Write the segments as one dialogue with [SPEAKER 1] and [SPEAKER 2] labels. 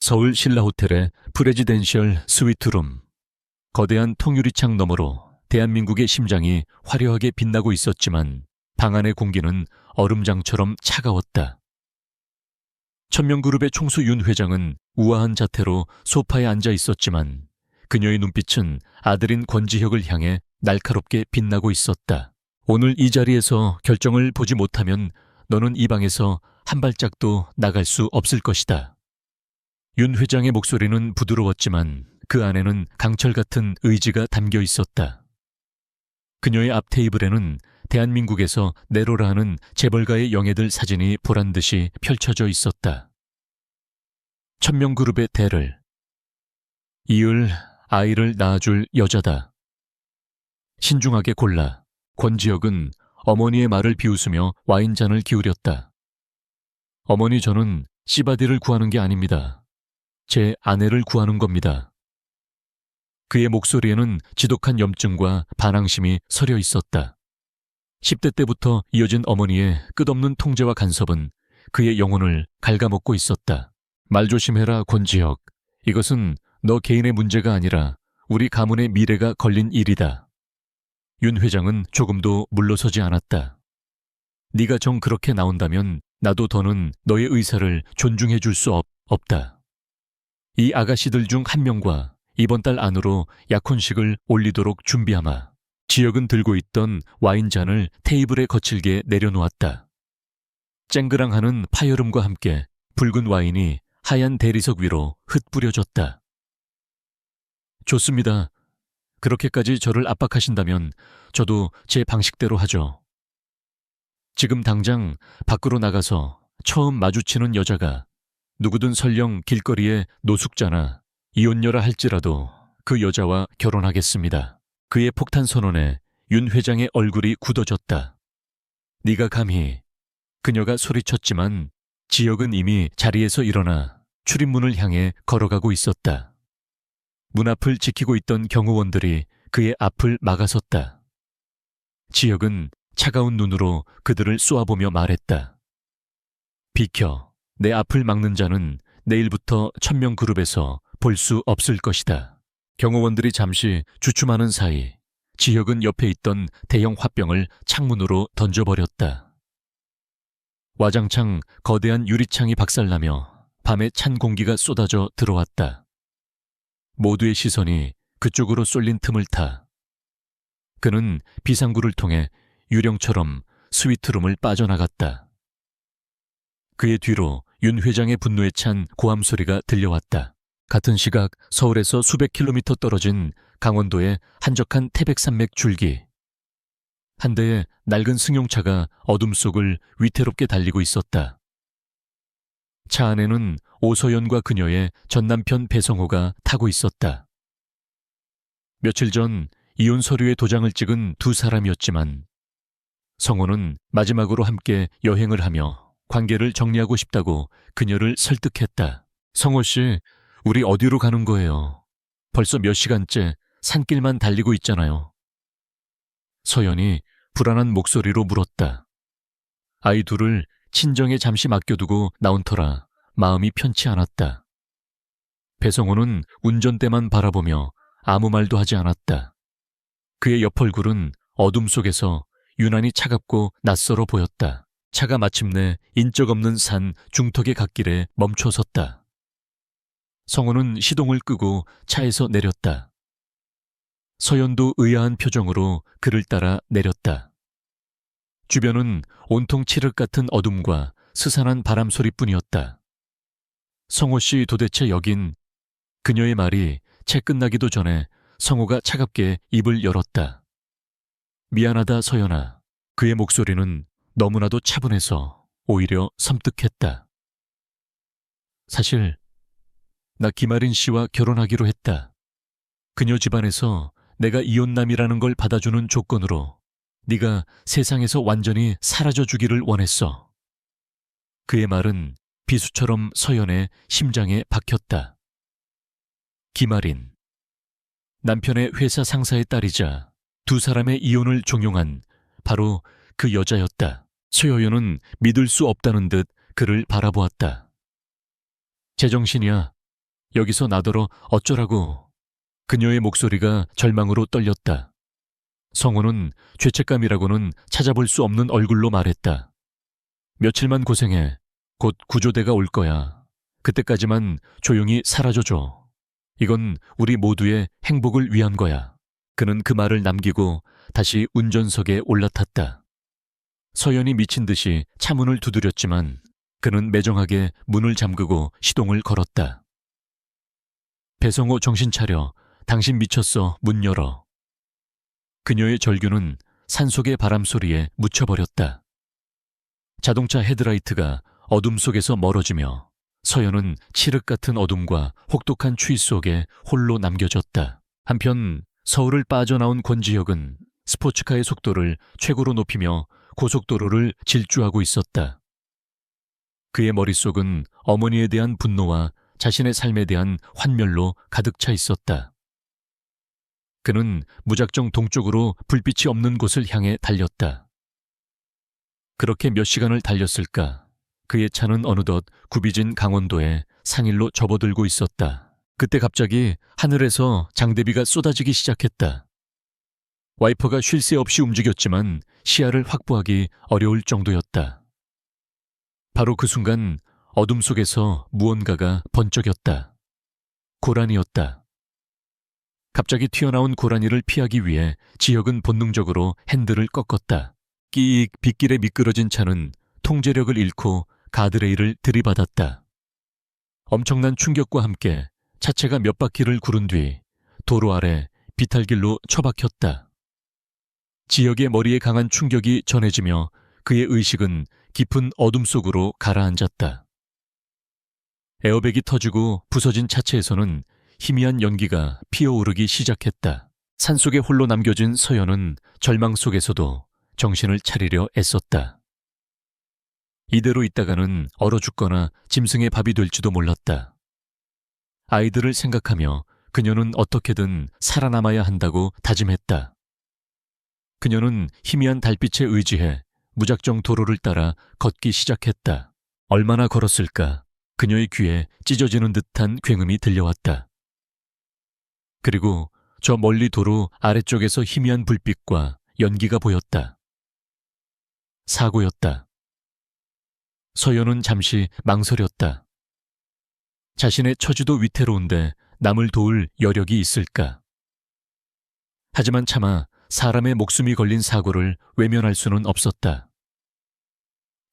[SPEAKER 1] 서울 신라호텔의 프레지덴셜 스위트룸. 거대한 통유리창 너머로 대한민국의 심장이 화려하게 빛나고 있었지만 방 안의 공기는 얼음장처럼 차가웠다. 천명그룹의 총수 윤 회장은 우아한 자태로 소파에 앉아 있었지만 그녀의 눈빛은 아들인 권지혁을 향해 날카롭게 빛나고 있었다. 오늘 이 자리에서 결정을 보지 못하면 너는 이 방에서 한 발짝도 나갈 수 없을 것이다. 윤 회장의 목소리는 부드러웠지만 그 안에는 강철 같은 의지가 담겨 있었다. 그녀의 앞 테이블에는 대한민국에서 내로라 하는 재벌가의 영예들 사진이 보란듯이 펼쳐져 있었다. 천명그룹의 대를 이을 아이를 낳아줄 여자다. 신중하게 골라. 권지혁은 어머니의 말을 비웃으며 와인잔을 기울였다. 어머니, 저는 씨바디를 구하는 게 아닙니다. 제 아내를 구하는 겁니다. 그의 목소리에는 지독한 염증과 반항심이 서려 있었다. 10대 때부터 이어진 어머니의 끝없는 통제와 간섭은 그의 영혼을 갉아먹고 있었다. 말 조심해라, 권지혁. 이것은 너 개인의 문제가 아니라 우리 가문의 미래가 걸린 일이다. 윤 회장은 조금도 물러서지 않았다. 네가 정 그렇게 나온다면 나도 더는 너의 의사를 존중해 줄 수 없다. 이 아가씨들 중 한 명과 이번 달 안으로 약혼식을 올리도록 준비하마. 지혁은 들고 있던 와인잔을 테이블에 거칠게 내려놓았다. 쨍그랑하는 파여름과 함께 붉은 와인이 하얀 대리석 위로 흩뿌려졌다. 좋습니다. 그렇게까지 저를 압박하신다면 저도 제 방식대로 하죠. 지금 당장 밖으로 나가서 처음 마주치는 여자가 누구든 설령 길거리에 노숙자나 이혼녀라 할지라도 그 여자와 결혼하겠습니다. 그의 폭탄 선언에 윤 회장의 얼굴이 굳어졌다. 네가 감히. 그녀가 소리쳤지만 지혁은 이미 자리에서 일어나 출입문을 향해 걸어가고 있었다. 문 앞을 지키고 있던 경호원들이 그의 앞을 막아섰다. 지혁은 차가운 눈으로 그들을 쏘아보며 말했다. 비켜. 내 앞을 막는 자는 내일부터 천명그룹에서 볼 수 없을 것이다. 경호원들이 잠시 주춤하는 사이 지혁은 옆에 있던 대형 화병을 창문으로 던져버렸다. 와장창 거대한 유리창이 박살나며 밤에 찬 공기가 쏟아져 들어왔다. 모두의 시선이 그쪽으로 쏠린 틈을 타 그는 비상구를 통해 유령처럼 스위트룸을 빠져나갔다. 그의 뒤로 윤 회장의 분노에 찬 고함 소리가 들려왔다. 같은 시각 서울에서 수백 킬로미터 떨어진 강원도의 한적한 태백산맥 줄기. 한 대의 낡은 승용차가 어둠 속을 위태롭게 달리고 있었다. 차 안에는 오서연과 그녀의 전남편 배성호가 타고 있었다. 며칠 전 이혼 서류에 도장을 찍은 두 사람이었지만 성호는 마지막으로 함께 여행을 하며 관계를 정리하고 싶다고 그녀를 설득했다. 성호 씨, 우리 어디로 가는 거예요? 벌써 몇 시간째 산길만 달리고 있잖아요. 서연이 불안한 목소리로 물었다. 아이 둘을 친정에 잠시 맡겨두고 나온 터라 마음이 편치 않았다. 배성호는 운전대만 바라보며 아무 말도 하지 않았다. 그의 옆 얼굴은 어둠 속에서 유난히 차갑고 낯설어 보였다. 차가 마침내 인적 없는 산 중턱의 갓길에 멈춰섰다. 성호는 시동을 끄고 차에서 내렸다. 서연도 의아한 표정으로 그를 따라 내렸다. 주변은 온통 칠흑 같은 어둠과 스산한 바람 소리뿐이었다. 성호 씨, 도대체 여긴... 그녀의 말이 채 끝나기도 전에 성호가 차갑게 입을 열었다. 미안하다, 서연아. 그의 목소리는 너무나도 차분해서 오히려 섬뜩했다. 사실 나 김아린 씨와 결혼하기로 했다. 그녀 집안에서 내가 이혼남이라는 걸 받아주는 조건으로 네가 세상에서 완전히 사라져주기를 원했어. 그의 말은 비수처럼 서연의 심장에 박혔다. 김아린, 남편의 회사 상사의 딸이자 두 사람의 이혼을 종용한 바로 그 여자였다. 최여연은 믿을 수 없다는 듯 그를 바라보았다. 제정신이야. 여기서 나더러 어쩌라고. 그녀의 목소리가 절망으로 떨렸다. 성호는 죄책감이라고는 찾아볼 수 없는 얼굴로 말했다. 며칠만 고생해. 곧 구조대가 올 거야. 그때까지만 조용히 사라져줘. 이건 우리 모두의 행복을 위한 거야. 그는 그 말을 남기고 다시 운전석에 올라탔다. 서연이 미친 듯이 차문을 두드렸지만 그는 매정하게 문을 잠그고 시동을 걸었다. 배성호, 정신 차려. 당신 미쳤어. 문 열어. 그녀의 절규는 산속의 바람 소리에 묻혀버렸다. 자동차 헤드라이트가 어둠 속에서 멀어지며 서연은 칠흑 같은 어둠과 혹독한 추위 속에 홀로 남겨졌다. 한편 서울을 빠져나온 권지혁은 스포츠카의 속도를 최고로 높이며 고속도로를 질주하고 있었다. 그의 머릿속은 어머니에 대한 분노와 자신의 삶에 대한 환멸로 가득 차 있었다. 그는 무작정 동쪽으로 불빛이 없는 곳을 향해 달렸다. 그렇게 몇 시간을 달렸을까? 그의 차는 어느덧 굽이진 강원도에 상일로 접어들고 있었다. 그때 갑자기 하늘에서 장대비가 쏟아지기 시작했다. 와이퍼가 쉴 새 없이 움직였지만 시야를 확보하기 어려울 정도였다. 바로 그 순간 어둠 속에서 무언가가 번쩍였다. 고라니였다. 갑자기 튀어나온 고라니를 피하기 위해 지혁은 본능적으로 핸들을 꺾었다. 끼익 빗길에 미끄러진 차는 통제력을 잃고 가드레일을 들이받았다. 엄청난 충격과 함께 차체가 몇 바퀴를 구른 뒤 도로 아래 비탈길로 처박혔다. 지혁의 머리에 강한 충격이 전해지며 그의 의식은 깊은 어둠 속으로 가라앉았다. 에어백이 터지고 부서진 차체에서는 희미한 연기가 피어오르기 시작했다. 산속에 홀로 남겨진 서연은 절망 속에서도 정신을 차리려 애썼다. 이대로 있다가는 얼어 죽거나 짐승의 밥이 될지도 몰랐다. 아이들을 생각하며 그녀는 어떻게든 살아남아야 한다고 다짐했다. 그녀는 희미한 달빛에 의지해 무작정 도로를 따라 걷기 시작했다. 얼마나 걸었을까? 그녀의 귀에 찢어지는 듯한 굉음이 들려왔다. 그리고 저 멀리 도로 아래쪽에서 희미한 불빛과 연기가 보였다. 사고였다. 서연은 잠시 망설였다. 자신의 처지도 위태로운데 남을 도울 여력이 있을까? 하지만 차마 사람의 목숨이 걸린 사고를 외면할 수는 없었다.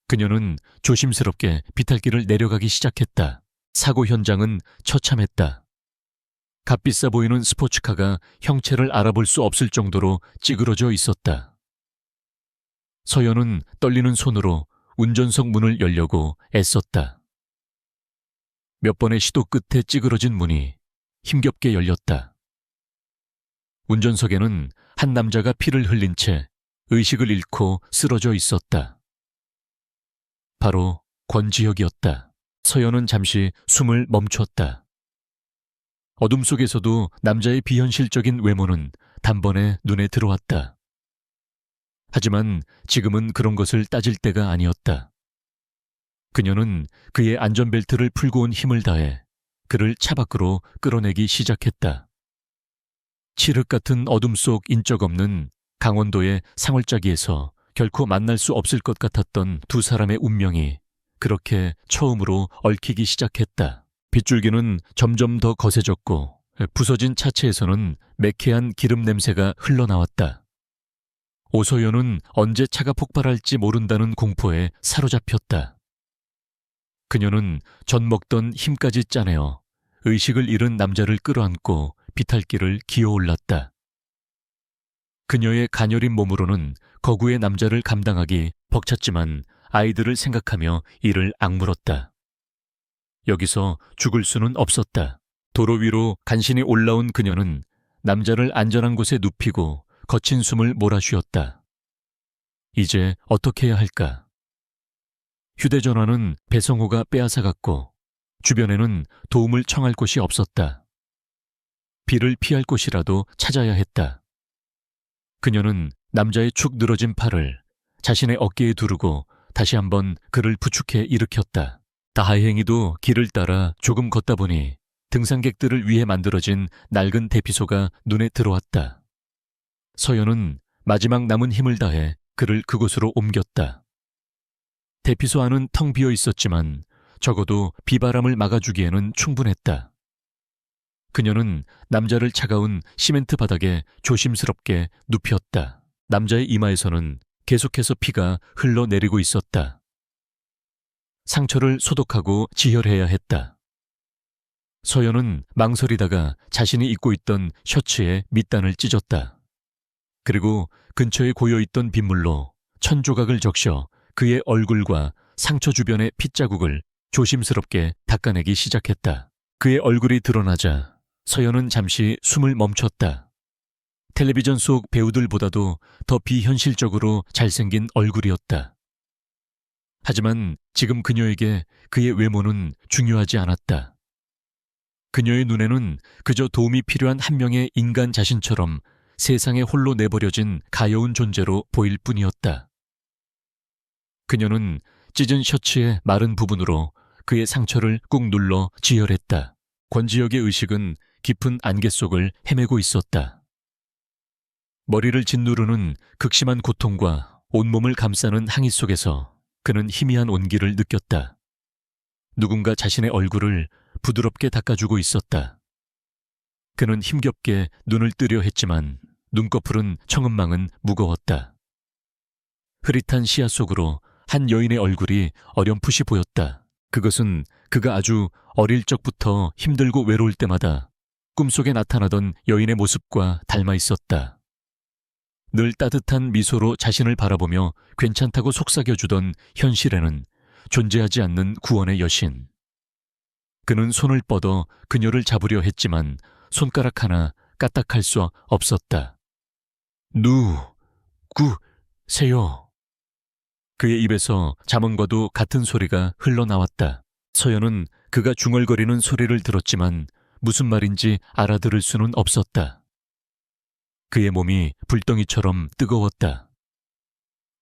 [SPEAKER 1] 그녀는 조심스럽게 비탈길을 내려가기 시작했다. 사고 현장은 처참했다. 값비싸 보이는 스포츠카가 형체를 알아볼 수 없을 정도로 찌그러져 있었다. 서연은 떨리는 손으로 운전석 문을 열려고 애썼다. 몇 번의 시도 끝에 찌그러진 문이 힘겹게 열렸다. 운전석에는 한 남자가 피를 흘린 채 의식을 잃고 쓰러져 있었다. 바로 권지혁이었다. 서연은 잠시 숨을 멈췄다. 어둠 속에서도 남자의 비현실적인 외모는 단번에 눈에 들어왔다. 하지만 지금은 그런 것을 따질 때가 아니었다. 그녀는 그의 안전벨트를 풀고 온 힘을 다해 그를 차 밖으로 끌어내기 시작했다. 칠흑 같은 어둠 속 인적 없는 강원도의 상월짜기에서 결코 만날 수 없을 것 같았던 두 사람의 운명이 그렇게 처음으로 얽히기 시작했다. 빗줄기는 점점 더 거세졌고 부서진 차체에서는 매캐한 기름 냄새가 흘러나왔다. 오소연은 언제 차가 폭발할지 모른다는 공포에 사로잡혔다. 그녀는 젖 먹던 힘까지 짜내어 의식을 잃은 남자를 끌어안고 비탈길을 기어올랐다. 그녀의 가녀린 몸으로는 거구의 남자를 감당하기 벅찼지만 아이들을 생각하며 이를 악물었다. 여기서 죽을 수는 없었다. 도로 위로 간신히 올라온 그녀는 남자를 안전한 곳에 눕히고 거친 숨을 몰아쉬었다. 이제 어떻게 해야 할까? 휴대전화는 배성호가 빼앗아갔고 주변에는 도움을 청할 곳이 없었다. 비를 피할 곳이라도 찾아야 했다. 그녀는 남자의 축 늘어진 팔을 자신의 어깨에 두르고 다시 한번 그를 부축해 일으켰다. 다행히도 길을 따라 조금 걷다 보니 등산객들을 위해 만들어진 낡은 대피소가 눈에 들어왔다. 서연은 마지막 남은 힘을 다해 그를 그곳으로 옮겼다. 대피소 안은 텅 비어 있었지만 적어도 비바람을 막아주기에는 충분했다. 그녀는 남자를 차가운 시멘트 바닥에 조심스럽게 눕혔다. 남자의 이마에서는 계속해서 피가 흘러내리고 있었다. 상처를 소독하고 지혈해야 했다. 서연은 망설이다가 자신이 입고 있던 셔츠에 밑단을 찢었다. 그리고 근처에 고여있던 빗물로 천조각을 적셔 그의 얼굴과 상처 주변의 핏자국을 조심스럽게 닦아내기 시작했다. 그의 얼굴이 드러나자 서연은 잠시 숨을 멈췄다. 텔레비전 속 배우들보다도 더 비현실적으로 잘생긴 얼굴이었다. 하지만 지금 그녀에게 그의 외모는 중요하지 않았다. 그녀의 눈에는 그저 도움이 필요한 한 명의 인간 자신처럼 세상에 홀로 내버려진 가여운 존재로 보일 뿐이었다. 그녀는 찢은 셔츠의 마른 부분으로 그의 상처를 꾹 눌러 지혈했다. 권지혁의 의식은 깊은 안개 속을 헤매고 있었다. 머리를 짓누르는 극심한 고통과 온몸을 감싸는 항의 속에서 그는 희미한 온기를 느꼈다. 누군가 자신의 얼굴을 부드럽게 닦아주고 있었다. 그는 힘겹게 눈을 뜨려 했지만 눈꺼풀은 청은망은 무거웠다. 흐릿한 시야 속으로 한 여인의 얼굴이 어렴풋이 보였다. 그것은 그가 아주 어릴 적부터 힘들고 외로울 때마다 꿈속에 나타나던 여인의 모습과 닮아 있었다. 늘 따뜻한 미소로 자신을 바라보며 괜찮다고 속삭여주던 현실에는 존재하지 않는 구원의 여신. 그는 손을 뻗어 그녀를 잡으려 했지만 손가락 하나 까딱할 수 없었다. 세요. 그의 입에서 잠언과도 같은 소리가 흘러나왔다. 서연은 그가 중얼거리는 소리를 들었지만 무슨 말인지 알아들을 수는 없었다. 그의 몸이 불덩이처럼 뜨거웠다.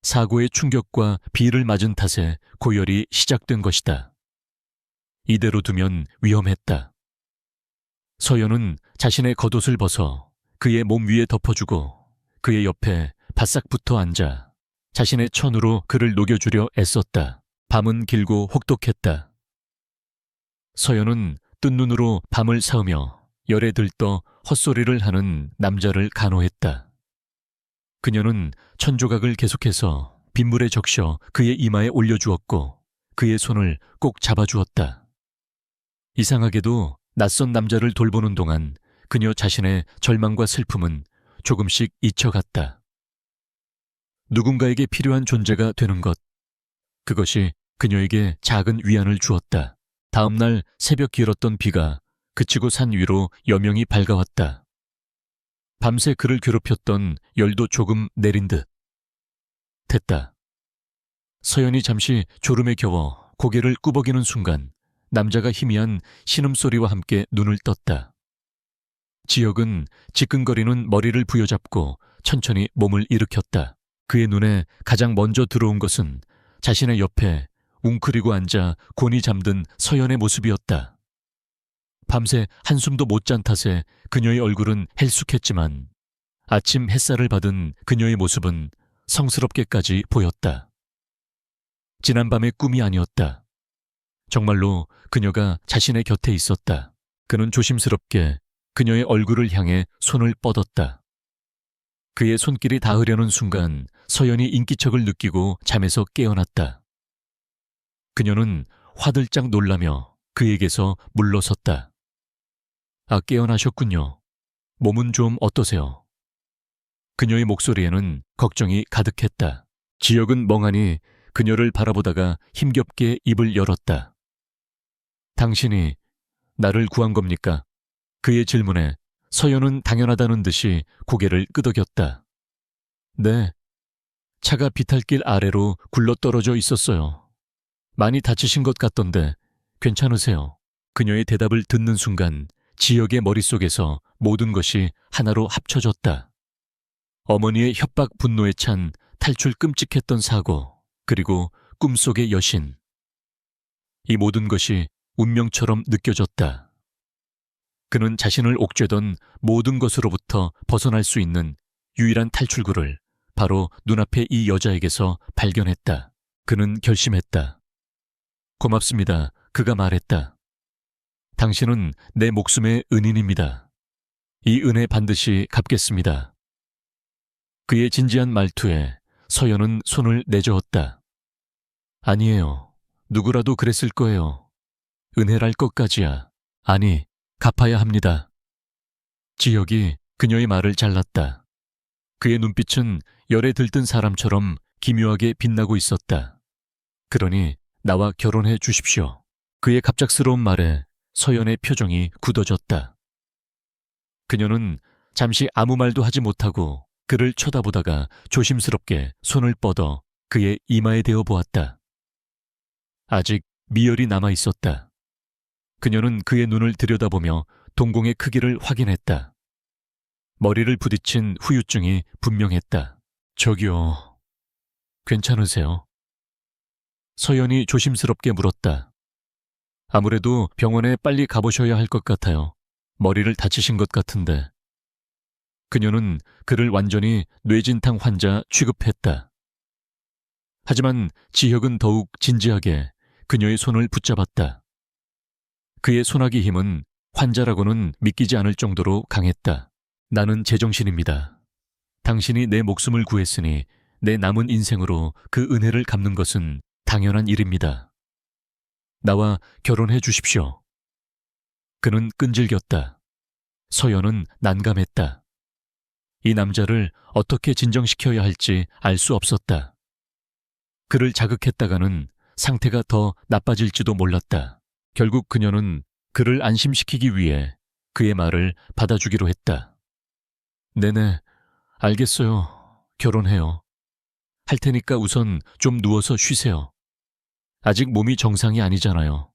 [SPEAKER 1] 사고의 충격과 비를 맞은 탓에 고열이 시작된 것이다. 이대로 두면 위험했다. 서연은 자신의 겉옷을 벗어 그의 몸 위에 덮어주고 그의 옆에 바싹 붙어 앉아 자신의 천으로 그를 녹여주려 애썼다. 밤은 길고 혹독했다. 서연은 뜬 눈으로 밤을 새우며 열에 들떠 헛소리를 하는 남자를 간호했다. 그녀는 천조각을 계속해서 빗물에 적셔 그의 이마에 올려주었고 그의 손을 꼭 잡아주었다. 이상하게도 낯선 남자를 돌보는 동안 그녀 자신의 절망과 슬픔은 조금씩 잊혀갔다. 누군가에게 필요한 존재가 되는 것, 그것이 그녀에게 작은 위안을 주었다. 다음 날 새벽 길었던 비가 그치고 산 위로 여명이 밝아왔다. 밤새 그를 괴롭혔던 열도 조금 내린 듯 됐다. 서연이 잠시 졸음에 겨워 고개를 꾸벅이는 순간 남자가 희미한 신음소리와 함께 눈을 떴다. 지혁은 지끈거리는 머리를 부여잡고 천천히 몸을 일으켰다. 그의 눈에 가장 먼저 들어온 것은 자신의 옆에 웅크리고 앉아 곤히 잠든 서연의 모습이었다. 밤새 한숨도 못 잔 탓에 그녀의 얼굴은 헬쑥했지만 아침 햇살을 받은 그녀의 모습은 성스럽게까지 보였다. 지난밤의 꿈이 아니었다. 정말로 그녀가 자신의 곁에 있었다. 그는 조심스럽게 그녀의 얼굴을 향해 손을 뻗었다. 그의 손길이 닿으려는 순간 서연이 인기척을 느끼고 잠에서 깨어났다. 그녀는 화들짝 놀라며 그에게서 물러섰다. 깨어나셨군요. 몸은 좀 어떠세요? 그녀의 목소리에는 걱정이 가득했다. 지혁은 멍하니 그녀를 바라보다가 힘겹게 입을 열었다. 당신이 나를 구한 겁니까? 그의 질문에 서연은 당연하다는 듯이 고개를 끄덕였다. 네, 차가 비탈길 아래로 굴러떨어져 있었어요. 많이 다치신 것 같던데 괜찮으세요? 그녀의 대답을 듣는 순간 지혁의 머릿속에서 모든 것이 하나로 합쳐졌다. 어머니의 협박 분노에 찬 탈출 끔찍했던 사고, 그리고 꿈속의 여신. 이 모든 것이 운명처럼 느껴졌다. 그는 자신을 옥죄던 모든 것으로부터 벗어날 수 있는 유일한 탈출구를 바로 눈앞의 이 여자에게서 발견했다. 그는 결심했다. 고맙습니다. 그가 말했다. 당신은 내 목숨의 은인입니다. 이 은혜 반드시 갚겠습니다. 그의 진지한 말투에 서연은 손을 내저었다. 아니에요. 누구라도 그랬을 거예요. 은혜랄 것까지야. 아니, 갚아야 합니다. 지혁이 그녀의 말을 잘랐다. 그의 눈빛은 열에 들뜬 사람처럼 기묘하게 빛나고 있었다. 그러니 나와 결혼해 주십시오. 그의 갑작스러운 말에 서연의 표정이 굳어졌다. 그녀는 잠시 아무 말도 하지 못하고 그를 쳐다보다가 조심스럽게 손을 뻗어 그의 이마에 대어 보았다. 아직 미열이 남아 있었다. 그녀는 그의 눈을 들여다보며 동공의 크기를 확인했다. 머리를 부딪힌 후유증이 분명했다. 저기요, 괜찮으세요? 서연이 조심스럽게 물었다. 아무래도 병원에 빨리 가보셔야 할 것 같아요. 머리를 다치신 것 같은데. 그녀는 그를 완전히 뇌진탕 환자 취급했다. 하지만 지혁은 더욱 진지하게 그녀의 손을 붙잡았다. 그의 소나기 힘은 환자라고는 믿기지 않을 정도로 강했다. 나는 제정신입니다. 당신이 내 목숨을 구했으니 내 남은 인생으로 그 은혜를 갚는 것은 당연한 일입니다. 나와 결혼해 주십시오. 그는 끈질겼다. 서연은 난감했다. 이 남자를 어떻게 진정시켜야 할지 알 수 없었다. 그를 자극했다가는 상태가 더 나빠질지도 몰랐다. 결국 그녀는 그를 안심시키기 위해 그의 말을 받아주기로 했다. 네네, 알겠어요. 결혼해요. 할 테니까 우선 좀 누워서 쉬세요. 아직 몸이 정상이 아니잖아요.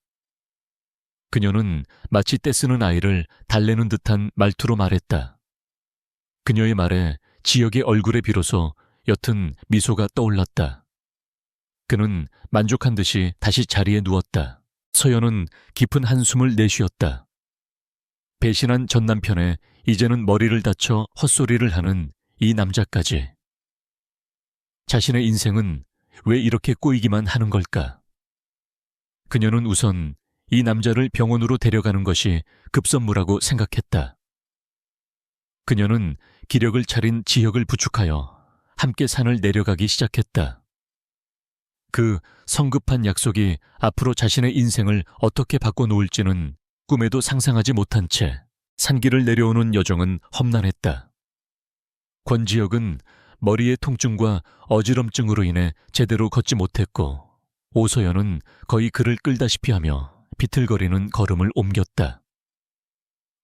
[SPEAKER 1] 그녀는 마치 떼쓰는 아이를 달래는 듯한 말투로 말했다. 그녀의 말에 지혁의 얼굴에 비로소 옅은 미소가 떠올랐다. 그는 만족한 듯이 다시 자리에 누웠다. 서연은 깊은 한숨을 내쉬었다. 배신한 전 남편에 이제는 머리를 다쳐 헛소리를 하는 이 남자까지. 자신의 인생은 왜 이렇게 꼬이기만 하는 걸까? 그녀는 우선 이 남자를 병원으로 데려가는 것이 급선무라고 생각했다. 그녀는 기력을 차린 지혁을 부축하여 함께 산을 내려가기 시작했다. 그 성급한 약속이 앞으로 자신의 인생을 어떻게 바꿔놓을지는 꿈에도 상상하지 못한 채 산길을 내려오는 여정은 험난했다. 권지혁은 머리의 통증과 어지럼증으로 인해 제대로 걷지 못했고 오서연은 거의 그를 끌다시피 하며 비틀거리는 걸음을 옮겼다.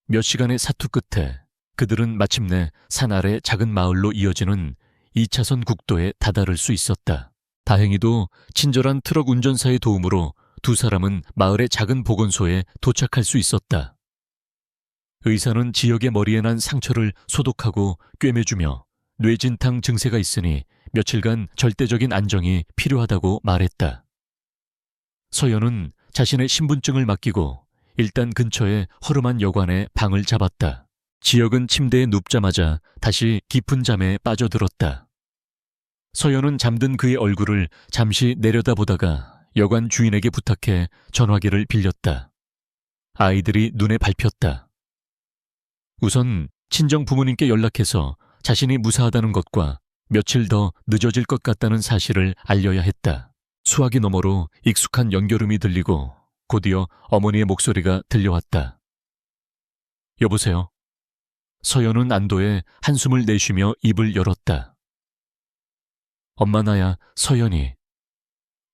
[SPEAKER 1] 몇 시간의 사투 끝에 그들은 마침내 산 아래 작은 마을로 이어지는 2차선 국도에 다다를 수 있었다. 다행히도 친절한 트럭 운전사의 도움으로 두 사람은 마을의 작은 보건소에 도착할 수 있었다. 의사는 지혁의 머리에 난 상처를 소독하고 꿰매주며 뇌진탕 증세가 있으니 며칠간 절대적인 안정이 필요하다고 말했다. 서연은 자신의 신분증을 맡기고 일단 근처의 허름한 여관에 방을 잡았다. 지혁은 침대에 눕자마자 다시 깊은 잠에 빠져들었다. 서연은 잠든 그의 얼굴을 잠시 내려다보다가 여관 주인에게 부탁해 전화기를 빌렸다. 아이들이 눈에 밟혔다. 우선 친정 부모님께 연락해서 자신이 무사하다는 것과 며칠 더 늦어질 것 같다는 사실을 알려야 했다. 수화기 너머로 익숙한 연결음이 들리고 곧이어 어머니의 목소리가 들려왔다. 여보세요? 서연은 안도에 한숨을 내쉬며 입을 열었다. 엄마 나야, 서연이.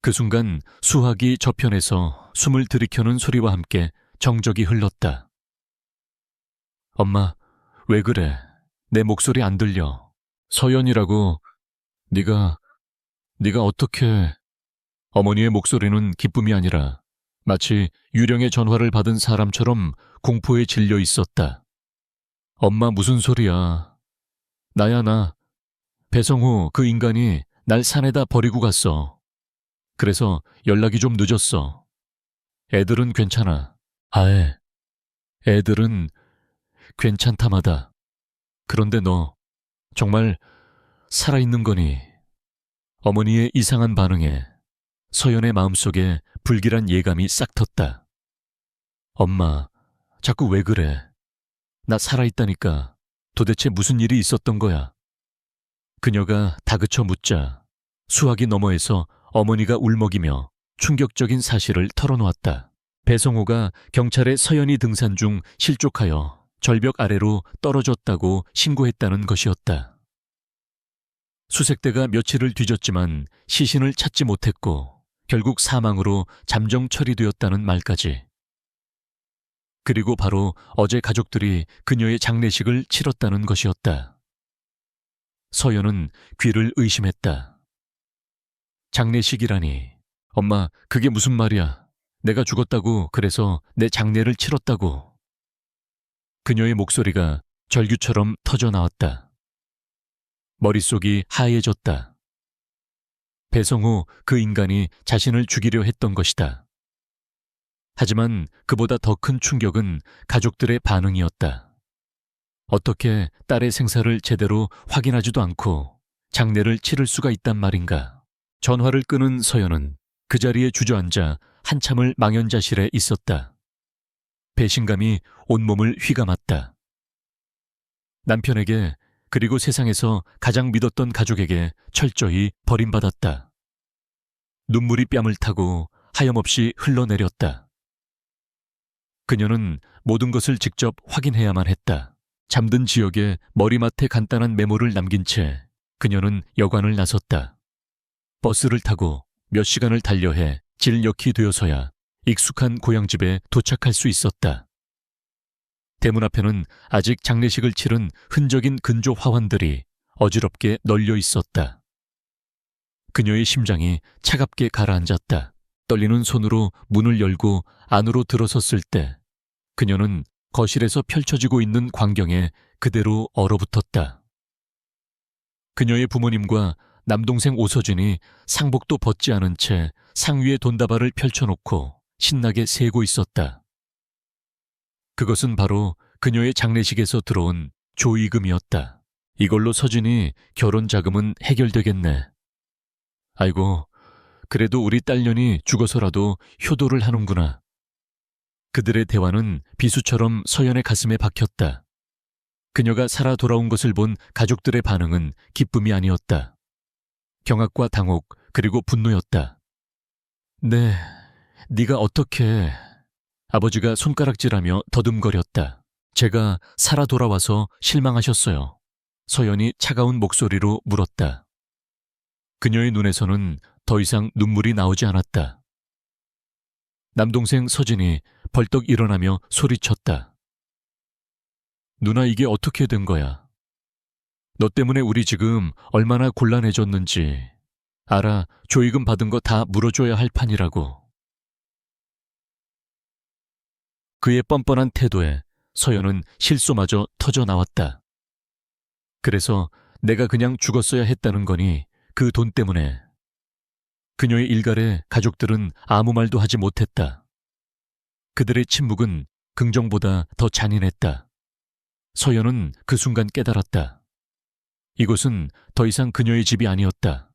[SPEAKER 1] 그 순간 수화기 저편에서 숨을 들이켜는 소리와 함께 정적이 흘렀다. 엄마, 왜 그래? 내 목소리 안 들려. 서연이라고. 네가 어떻게... 어머니의 목소리는 기쁨이 아니라 마치 유령의 전화를 받은 사람처럼 공포에 질려 있었다. 엄마 무슨 소리야. 나야 나. 배성우 그 인간이 날 산에다 버리고 갔어. 그래서 연락이 좀 늦었어. 애들은 괜찮아. 아예. 애들은 괜찮다마다. 그런데 너 정말 살아있는 거니? 어머니의 이상한 반응에 서연의 마음속에 불길한 예감이 싹 텄다. 엄마, 자꾸 왜 그래? 나 살아있다니까. 도대체 무슨 일이 있었던 거야? 그녀가 다그쳐 묻자 수화기 너머에서 어머니가 울먹이며 충격적인 사실을 털어놓았다. 배성호가 경찰에 서연이 등산 중 실족하여 절벽 아래로 떨어졌다고 신고했다는 것이었다. 수색대가 며칠을 뒤졌지만 시신을 찾지 못했고 결국 사망으로 잠정 처리되었다는 말까지. 그리고 바로 어제 가족들이 그녀의 장례식을 치렀다는 것이었다. 서연은 귀를 의심했다. 장례식이라니. 엄마, 그게 무슨 말이야? 내가 죽었다고 그래서 내 장례를 치렀다고. 그녀의 목소리가 절규처럼 터져나왔다. 머릿속이 하얘졌다. 배성우 그 인간이 자신을 죽이려 했던 것이다. 하지만 그보다 더 큰 충격은 가족들의 반응이었다. 어떻게 딸의 생사를 제대로 확인하지도 않고 장례를 치를 수가 있단 말인가. 전화를 끊은 서연은 그 자리에 주저앉아 한참을 망연자실해 있었다. 배신감이 온몸을 휘감았다. 남편에게 그리고 세상에서 가장 믿었던 가족에게 철저히 버림받았다. 눈물이 뺨을 타고 하염없이 흘러내렸다. 그녀는 모든 것을 직접 확인해야만 했다. 잠든 지역에 머리맡에 간단한 메모를 남긴 채 그녀는 여관을 나섰다. 버스를 타고 몇 시간을 달려해 질녘이 되어서야 익숙한 고향집에 도착할 수 있었다. 대문 앞에는 아직 장례식을 치른 흔적인 근조 화환들이 어지럽게 널려 있었다. 그녀의 심장이 차갑게 가라앉았다. 떨리는 손으로 문을 열고 안으로 들어섰을 때 그녀는 거실에서 펼쳐지고 있는 광경에 그대로 얼어붙었다. 그녀의 부모님과 남동생 오서진이 상복도 벗지 않은 채 상위에 돈다발을 펼쳐놓고 신나게 세고 있었다. 그것은 바로 그녀의 장례식에서 들어온 조의금이었다. 이걸로 서진이 결혼 자금은 해결되겠네. 아이고, 그래도 우리 딸년이 죽어서라도 효도를 하는구나. 그들의 대화는 비수처럼 서연의 가슴에 박혔다. 그녀가 살아 돌아온 것을 본 가족들의 반응은 기쁨이 아니었다. 경악과 당혹 그리고 분노였다. 네, 네가 어떻게... 아버지가 손가락질하며 더듬거렸다. 제가 살아 돌아와서 실망하셨어요. 서연이 차가운 목소리로 물었다. 그녀의 눈에서는 더 이상 눈물이 나오지 않았다. 남동생 서진이 벌떡 일어나며 소리쳤다. 누나, 이게 어떻게 된 거야? 너 때문에 우리 지금 얼마나 곤란해졌는지 알아. 조의금 받은 거 다 물어줘야 할 판이라고. 그의 뻔뻔한 태도에 서연은 실소마저 터져 나왔다. 그래서 내가 그냥 죽었어야 했다는 거니 그 돈 때문에. 그녀의 일갈에 가족들은 아무 말도 하지 못했다. 그들의 침묵은 긍정보다 더 잔인했다. 서연은 그 순간 깨달았다. 이곳은 더 이상 그녀의 집이 아니었다.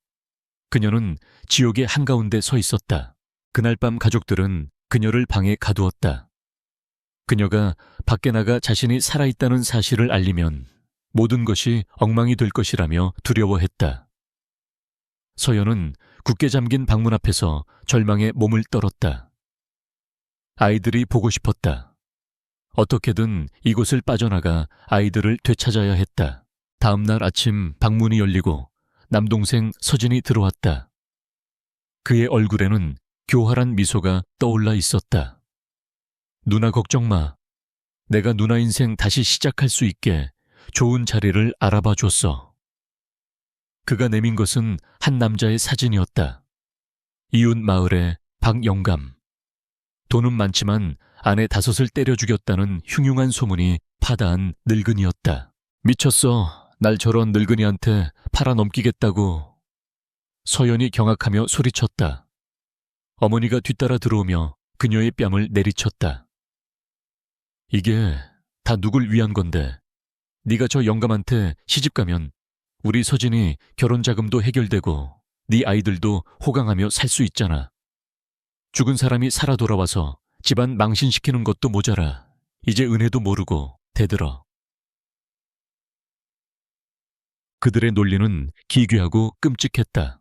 [SPEAKER 1] 그녀는 지옥의 한가운데 서 있었다. 그날 밤 가족들은 그녀를 방에 가두었다. 그녀가 밖에 나가 자신이 살아있다는 사실을 알리면 모든 것이 엉망이 될 것이라며 두려워했다. 서연은 굳게 잠긴 방문 앞에서 절망에 몸을 떨었다. 아이들이 보고 싶었다. 어떻게든 이곳을 빠져나가 아이들을 되찾아야 했다. 다음 날 아침 방문이 열리고 남동생 서진이 들어왔다. 그의 얼굴에는 교활한 미소가 떠올라 있었다. 누나 걱정 마. 내가 누나 인생 다시 시작할 수 있게 좋은 자리를 알아봐 줬어. 그가 내민 것은 한 남자의 사진이었다. 이웃 마을의 박영감. 돈은 많지만 아내 5을 때려 죽였다는 흉흉한 소문이 파다한 늙은이였다. 미쳤어. 날 저런 늙은이한테 팔아넘기겠다고. 서연이 경악하며 소리쳤다. 어머니가 뒤따라 들어오며 그녀의 뺨을 내리쳤다. 이게 다 누굴 위한 건데. 네가 저 영감한테 시집가면 우리 서진이 결혼 자금도 해결되고 네 아이들도 호강하며 살 수 있잖아. 죽은 사람이 살아 돌아와서 집안 망신시키는 것도 모자라. 이제 은혜도 모르고 대들어. 그들의 논리는 기괴하고 끔찍했다.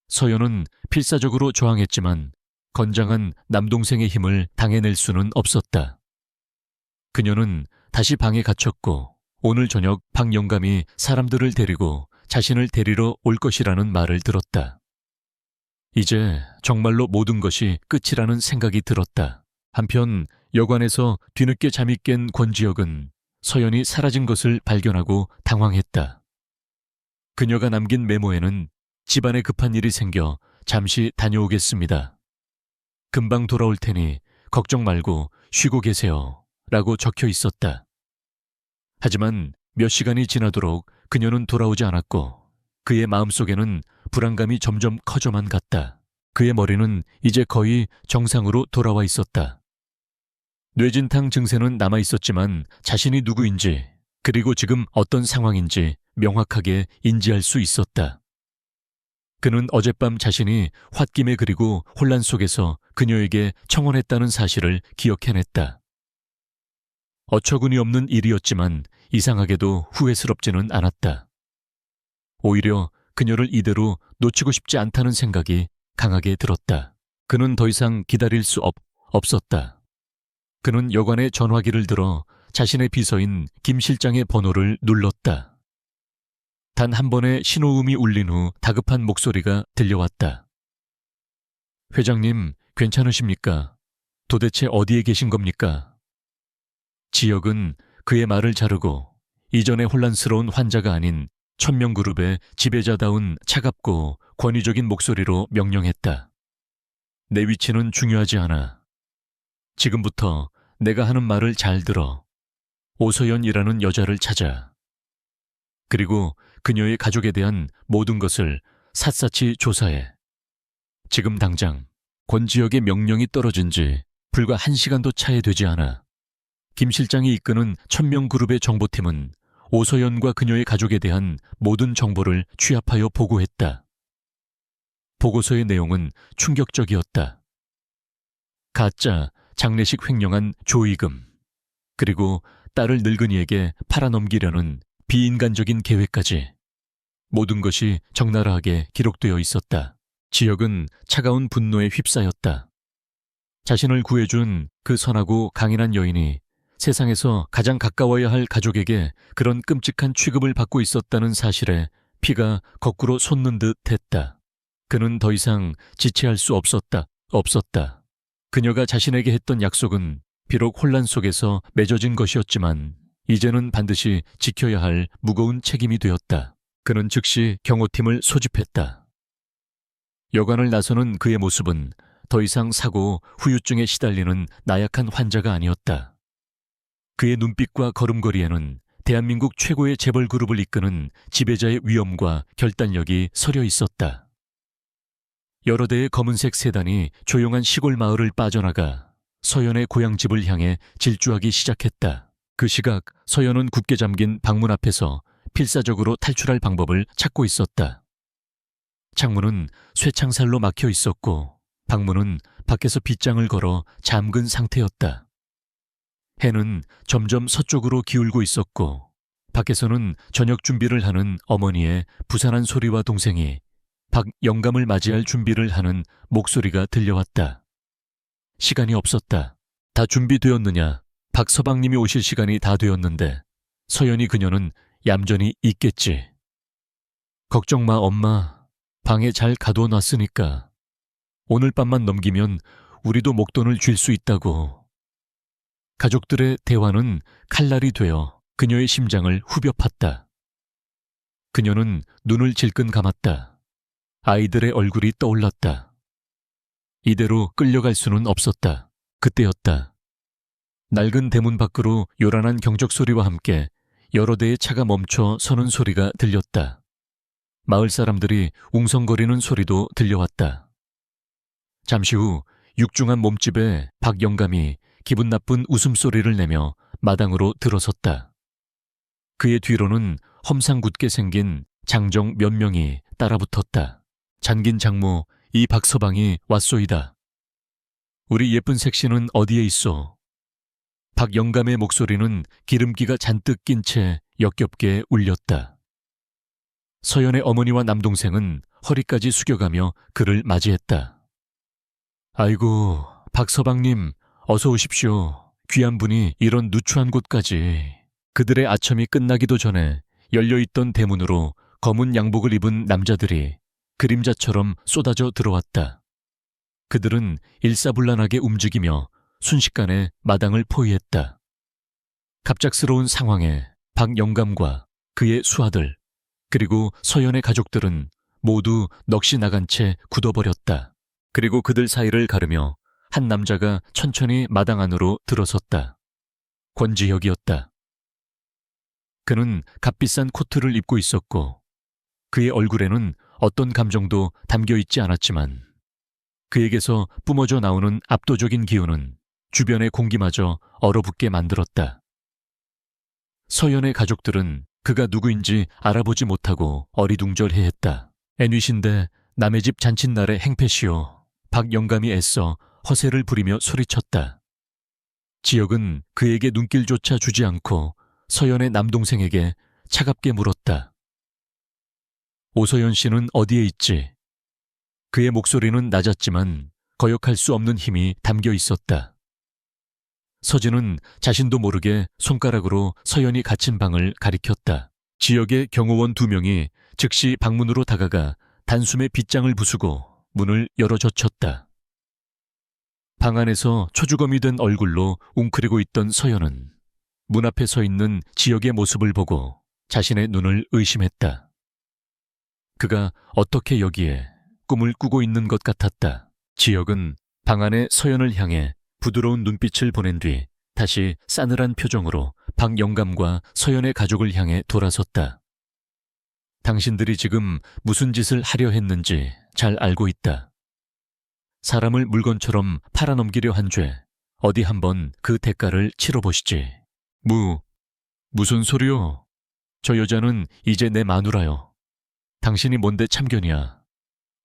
[SPEAKER 1] 서연은 필사적으로 저항했지만 건장한 남동생의 힘을 당해낼 수는 없었다. 그녀는 다시 방에 갇혔고 오늘 저녁 박 영감이 사람들을 데리고 자신을 데리러 올 것이라는 말을 들었다. 이제 정말로 모든 것이 끝이라는 생각이 들었다. 한편 여관에서 뒤늦게 잠이 깬 권지혁은 서연이 사라진 것을 발견하고 당황했다. 그녀가 남긴 메모에는 집안에 급한 일이 생겨 잠시 다녀오겠습니다. 금방 돌아올 테니 걱정 말고 쉬고 계세요. 라고 적혀 있었다. 하지만 몇 시간이 지나도록 그녀는 돌아오지 않았고 그의 마음속에는 불안감이 점점 커져만 갔다. 그의 머리는 이제 거의 정상으로 돌아와 있었다. 뇌진탕 증세는 남아 있었지만 자신이 누구인지 그리고 지금 어떤 상황인지 명확하게 인지할 수 있었다. 그는 어젯밤 자신이 홧김에 그리고 혼란 속에서 그녀에게 청혼했다는 사실을 기억해냈다. 어처구니 없는 일이었지만 이상하게도 후회스럽지는 않았다. 오히려 그녀를 이대로 놓치고 싶지 않다는 생각이 강하게 들었다. 그는 더 이상 기다릴 수 없었다. 그는 여관의 전화기를 들어 자신의 비서인 김 실장의 번호를 눌렀다. 단 한 번의 신호음이 울린 후 다급한 목소리가 들려왔다. 회장님, 괜찮으십니까? 도대체 어디에 계신 겁니까? 지혁은 그의 말을 자르고 이전의 혼란스러운 환자가 아닌 천명그룹의 지배자다운 차갑고 권위적인 목소리로 명령했다. 내 위치는 중요하지 않아. 지금부터 내가 하는 말을 잘 들어. 오서연이라는 여자를 찾아. 그리고 그녀의 가족에 대한 모든 것을 샅샅이 조사해. 지금 당장 권지혁의 명령이 떨어진 지 불과 1시간도 차에 되지 않아. 김 실장이 이끄는 천명그룹의 정보팀은 오서연과 그녀의 가족에 대한 모든 정보를 취합하여 보고했다. 보고서의 내용은 충격적이었다. 가짜 장례식 횡령한 조의금, 그리고 딸을 늙은이에게 팔아넘기려는 비인간적인 계획까지 모든 것이 적나라하게 기록되어 있었다. 지혁은 차가운 분노에 휩싸였다. 자신을 구해준 그 선하고 강인한 여인이 세상에서 가장 가까워야 할 가족에게 그런 끔찍한 취급을 받고 있었다는 사실에 피가 거꾸로 솟는 듯 했다. 그는 더 이상 지체할 수 없었다. 그녀가 자신에게 했던 약속은 비록 혼란 속에서 맺어진 것이었지만 이제는 반드시 지켜야 할 무거운 책임이 되었다. 그는 즉시 경호팀을 소집했다. 여관을 나서는 그의 모습은 더 이상 사고 후유증에 시달리는 나약한 환자가 아니었다. 그의 눈빛과 걸음걸이에는 대한민국 최고의 재벌 그룹을 이끄는 지배자의 위엄과 결단력이 서려 있었다. 여러 대의 검은색 세단이 조용한 시골 마을을 빠져나가 서연의 고향집을 향해 질주하기 시작했다. 그 시각 서연은 굳게 잠긴 방문 앞에서 필사적으로 탈출할 방법을 찾고 있었다. 창문은 쇠창살로 막혀 있었고 방문은 밖에서 빗장을 걸어 잠근 상태였다. 해는 점점 서쪽으로 기울고 있었고 밖에서는 저녁 준비를 하는 어머니의 부산한 소리와 동생이 박 영감을 맞이할 준비를 하는 목소리가 들려왔다. 시간이 없었다. 다 준비되었느냐? 박 서방님이 오실 시간이 다 되었는데 서연이 그녀는 얌전히 있겠지. 걱정 마 엄마. 방에 잘 가둬 놨으니까. 오늘 밤만 넘기면 우리도 목돈을 쥘 수 있다고. 가족들의 대화는 칼날이 되어 그녀의 심장을 후벼 팠다. 그녀는 눈을 질끈 감았다. 아이들의 얼굴이 떠올랐다. 이대로 끌려갈 수는 없었다. 그때였다. 낡은 대문 밖으로 요란한 경적 소리와 함께 여러 대의 차가 멈춰 서는 소리가 들렸다. 마을 사람들이 웅성거리는 소리도 들려왔다. 잠시 후 육중한 몸집의 박 영감이 기분 나쁜 웃음소리를 내며 마당으로 들어섰다. 그의 뒤로는 험상궂게 생긴 장정 몇 명이 따라붙었다. 잔긴 장모, 이 박서방이 왔소이다. 우리 예쁜 색시는 어디에 있소? 박영감의 목소리는 기름기가 잔뜩 낀 채 역겹게 울렸다. 서연의 어머니와 남동생은 허리까지 숙여가며 그를 맞이했다. 아이고, 박서방님, 어서 오십시오. 귀한 분이 이런 누추한 곳까지. 그들의 아첨이 끝나기도 전에 열려있던 대문으로 검은 양복을 입은 남자들이 그림자처럼 쏟아져 들어왔다. 그들은 일사불란하게 움직이며 순식간에 마당을 포위했다. 갑작스러운 상황에 박영감과 그의 수하들, 그리고 서연의 가족들은 모두 넋이 나간 채 굳어버렸다. 그리고 그들 사이를 가르며 한 남자가 천천히 마당 안으로 들어섰다. 권지혁이었다. 그는 값비싼 코트를 입고 있었고 그의 얼굴에는 어떤 감정도 담겨있지 않았지만 그에게서 뿜어져 나오는 압도적인 기운은 주변의 공기마저 얼어붙게 만들었다. 서연의 가족들은 그가 누구인지 알아보지 못하고 어리둥절해했다. 애뉘신데 남의 집 잔칫날의 행패시오. 박영감이 애써 허세를 부리며 소리쳤다. 지혁은 그에게 눈길조차 주지 않고 서연의 남동생에게 차갑게 물었다. 오서연 씨는 어디에 있지? 그의 목소리는 낮았지만 거역할 수 없는 힘이 담겨 있었다. 서진은 자신도 모르게 손가락으로 서연이 갇힌 방을 가리켰다. 지역의 경호원 2명이 즉시 방문으로 다가가 단숨에 빗장을 부수고 문을 열어젖혔다. 방 안에서 초주검이 된 얼굴로 웅크리고 있던 서연은 문 앞에 서 있는 지역의 모습을 보고 자신의 눈을 의심했다. 그가 어떻게 여기에 꿈을 꾸고 있는 것 같았다. 지역은 방 안에 서연을 향해 부드러운 눈빛을 보낸 뒤 다시 싸늘한 표정으로 박영감과 서연의 가족을 향해 돌아섰다. 당신들이 지금 무슨 짓을 하려 했는지 잘 알고 있다. 사람을 물건처럼 팔아넘기려 한 죄, 어디 한번 그 대가를 치러보시지. 무슨 소리요? 저 여자는 이제 내 마누라요. 당신이 뭔데 참견이야.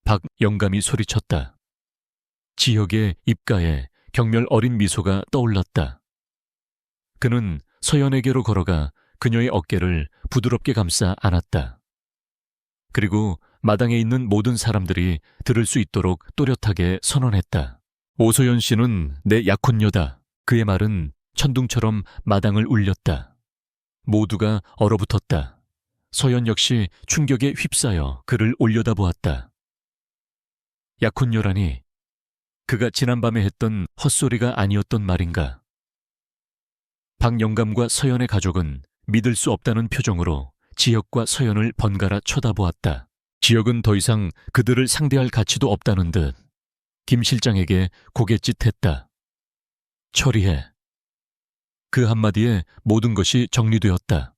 [SPEAKER 1] 박영감이 소리쳤다. 지혁의 입가에 경멸 어린 미소가 떠올랐다. 그는 서연에게로 걸어가 그녀의 어깨를 부드럽게 감싸 안았다. 그리고 마당에 있는 모든 사람들이 들을 수 있도록 또렷하게 선언했다. 오소연 씨는 내 약혼녀다. 그의 말은 천둥처럼 마당을 울렸다. 모두가 얼어붙었다. 서연 역시 충격에 휩싸여 그를 올려다보았다. 약혼녀라니, 그가 지난밤에 했던 헛소리가 아니었던 말인가. 박영감과 서연의 가족은 믿을 수 없다는 표정으로 지혁과 서연을 번갈아 쳐다보았다. 지혁은 더 이상 그들을 상대할 가치도 없다는 듯 김 실장에게 고갯짓했다. 처리해. 그 한마디에 모든 것이 정리되었다.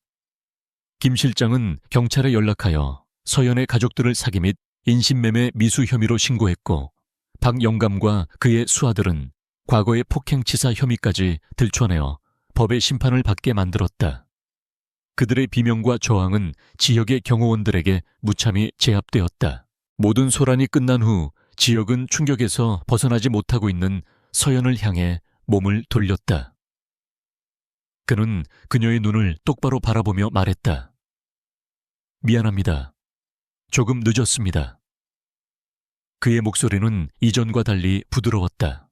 [SPEAKER 1] 김 실장은 경찰에 연락하여 서연의 가족들을 사기 및 인신매매 미수 혐의로 신고했고 박영감과 그의 수하들은 과거의 폭행치사 혐의까지 들춰내어 법의 심판을 받게 만들었다. 그들의 비명과 저항은 지역의 경호원들에게 무참히 제압되었다. 모든 소란이 끝난 후 지역은 충격에서 벗어나지 못하고 있는 서연을 향해 몸을 돌렸다. 그는 그녀의 눈을 똑바로 바라보며 말했다. 미안합니다. 조금 늦었습니다. 그의 목소리는 이전과 달리 부드러웠다.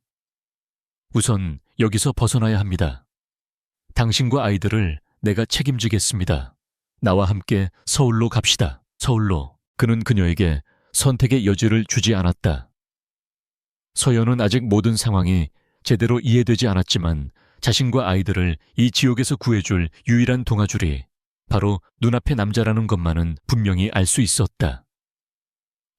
[SPEAKER 1] 우선 여기서 벗어나야 합니다. 당신과 아이들을 내가 책임지겠습니다. 나와 함께 서울로 갑시다. 서울로. 그는 그녀에게 선택의 여지를 주지 않았다. 서연은 아직 모든 상황이 제대로 이해되지 않았지만 자신과 아이들을 이 지옥에서 구해줄 유일한 동아줄이 바로 눈앞의 남자라는 것만은 분명히 알 수 있었다.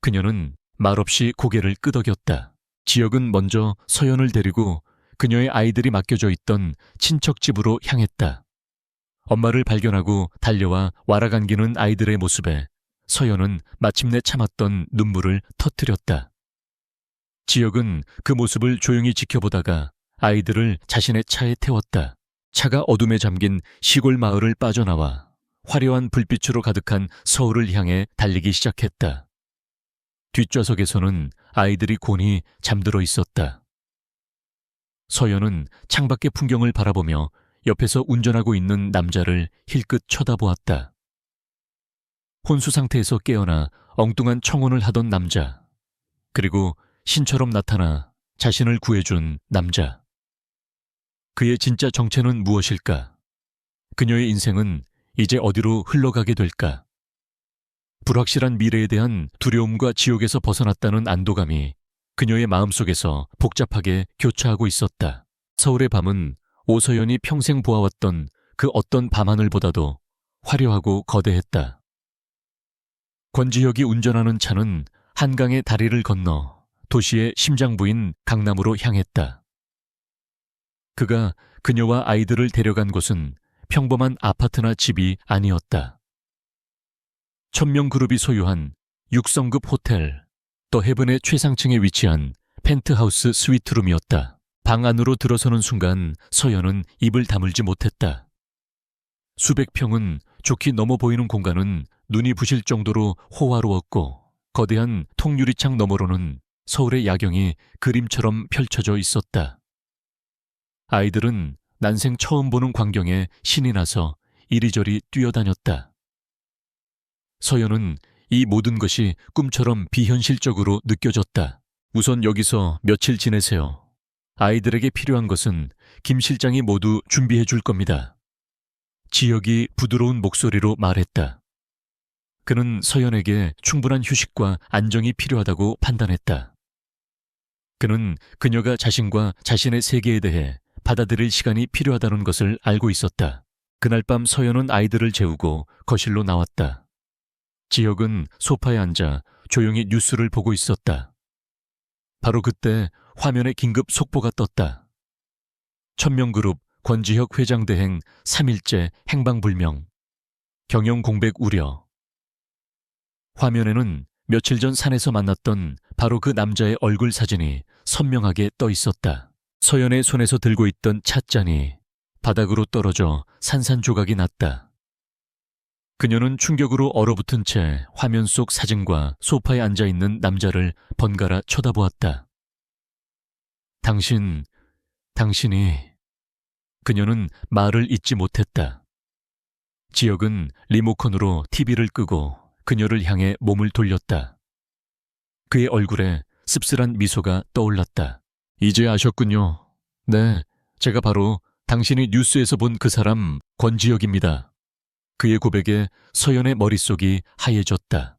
[SPEAKER 1] 그녀는 말없이 고개를 끄덕였다. 지역은 먼저 서연을 데리고 그녀의 아이들이 맡겨져 있던 친척 집으로 향했다. 엄마를 발견하고 달려와 와라간기는 아이들의 모습에 서연은 마침내 참았던 눈물을 터뜨렸다. 지역은 그 모습을 조용히 지켜보다가 아이들을 자신의 차에 태웠다. 차가 어둠에 잠긴 시골 마을을 빠져나와 화려한 불빛으로 가득한 서울을 향해 달리기 시작했다. 뒷좌석에서는 아이들이 곤히 잠들어 있었다. 서연은 창밖의 풍경을 바라보며 옆에서 운전하고 있는 남자를 힐끗 쳐다보았다. 혼수 상태에서 깨어나 엉뚱한 청혼을 하던 남자, 그리고 신처럼 나타나 자신을 구해준 남자. 그의 진짜 정체는 무엇일까? 그녀의 인생은 이제 어디로 흘러가게 될까? 불확실한 미래에 대한 두려움과 지옥에서 벗어났다는 안도감이 그녀의 마음속에서 복잡하게 교차하고 있었다. 서울의 밤은 오서연이 평생 보아왔던 그 어떤 밤하늘보다도 화려하고 거대했다. 권지혁이 운전하는 차는 한강의 다리를 건너 도시의 심장부인 강남으로 향했다. 그가 그녀와 아이들을 데려간 곳은 평범한 아파트나 집이 아니었다. 천명그룹이 소유한 6성급 호텔 더 헤븐의 최상층에 위치한 펜트하우스 스위트룸이었다. 방 안으로 들어서는 순간 서연은 입을 다물지 못했다. 수백 평은 좋게 넘어 보이는 공간은 눈이 부실 정도로 호화로웠고 거대한 통유리창 너머로는 서울의 야경이 그림처럼 펼쳐져 있었다. 아이들은 난생 처음 보는 광경에 신이 나서 이리저리 뛰어다녔다. 서연은 이 모든 것이 꿈처럼 비현실적으로 느껴졌다. 우선 여기서 며칠 지내세요. 아이들에게 필요한 것은 김 실장이 모두 준비해 줄 겁니다. 지혁이 부드러운 목소리로 말했다. 그는 서연에게 충분한 휴식과 안정이 필요하다고 판단했다. 그는 그녀가 자신과 자신의 세계에 대해 받아들일 시간이 필요하다는 것을 알고 있었다. 그날 밤 서연은 아이들을 재우고 거실로 나왔다. 지혁은 소파에 앉아 조용히 뉴스를 보고 있었다. 바로 그때 화면에 긴급 속보가 떴다. 천명그룹 권지혁 회장 대행 3일째 행방불명. 경영 공백 우려. 화면에는 며칠 전 산에서 만났던 바로 그 남자의 얼굴 사진이 선명하게 떠 있었다. 서연의 손에서 들고 있던 찻잔이 바닥으로 떨어져 산산조각이 났다. 그녀는 충격으로 얼어붙은 채 화면 속 사진과 소파에 앉아있는 남자를 번갈아 쳐다보았다. 당신이... 그녀는 말을 잇지 못했다. 지혁은 리모컨으로 TV를 끄고 그녀를 향해 몸을 돌렸다. 그의 얼굴에 씁쓸한 미소가 떠올랐다. 이제 아셨군요. 네, 제가 바로 당신이 뉴스에서 본 그 사람 권지혁입니다. 그의 고백에 서연의 머릿속이 하얘졌다.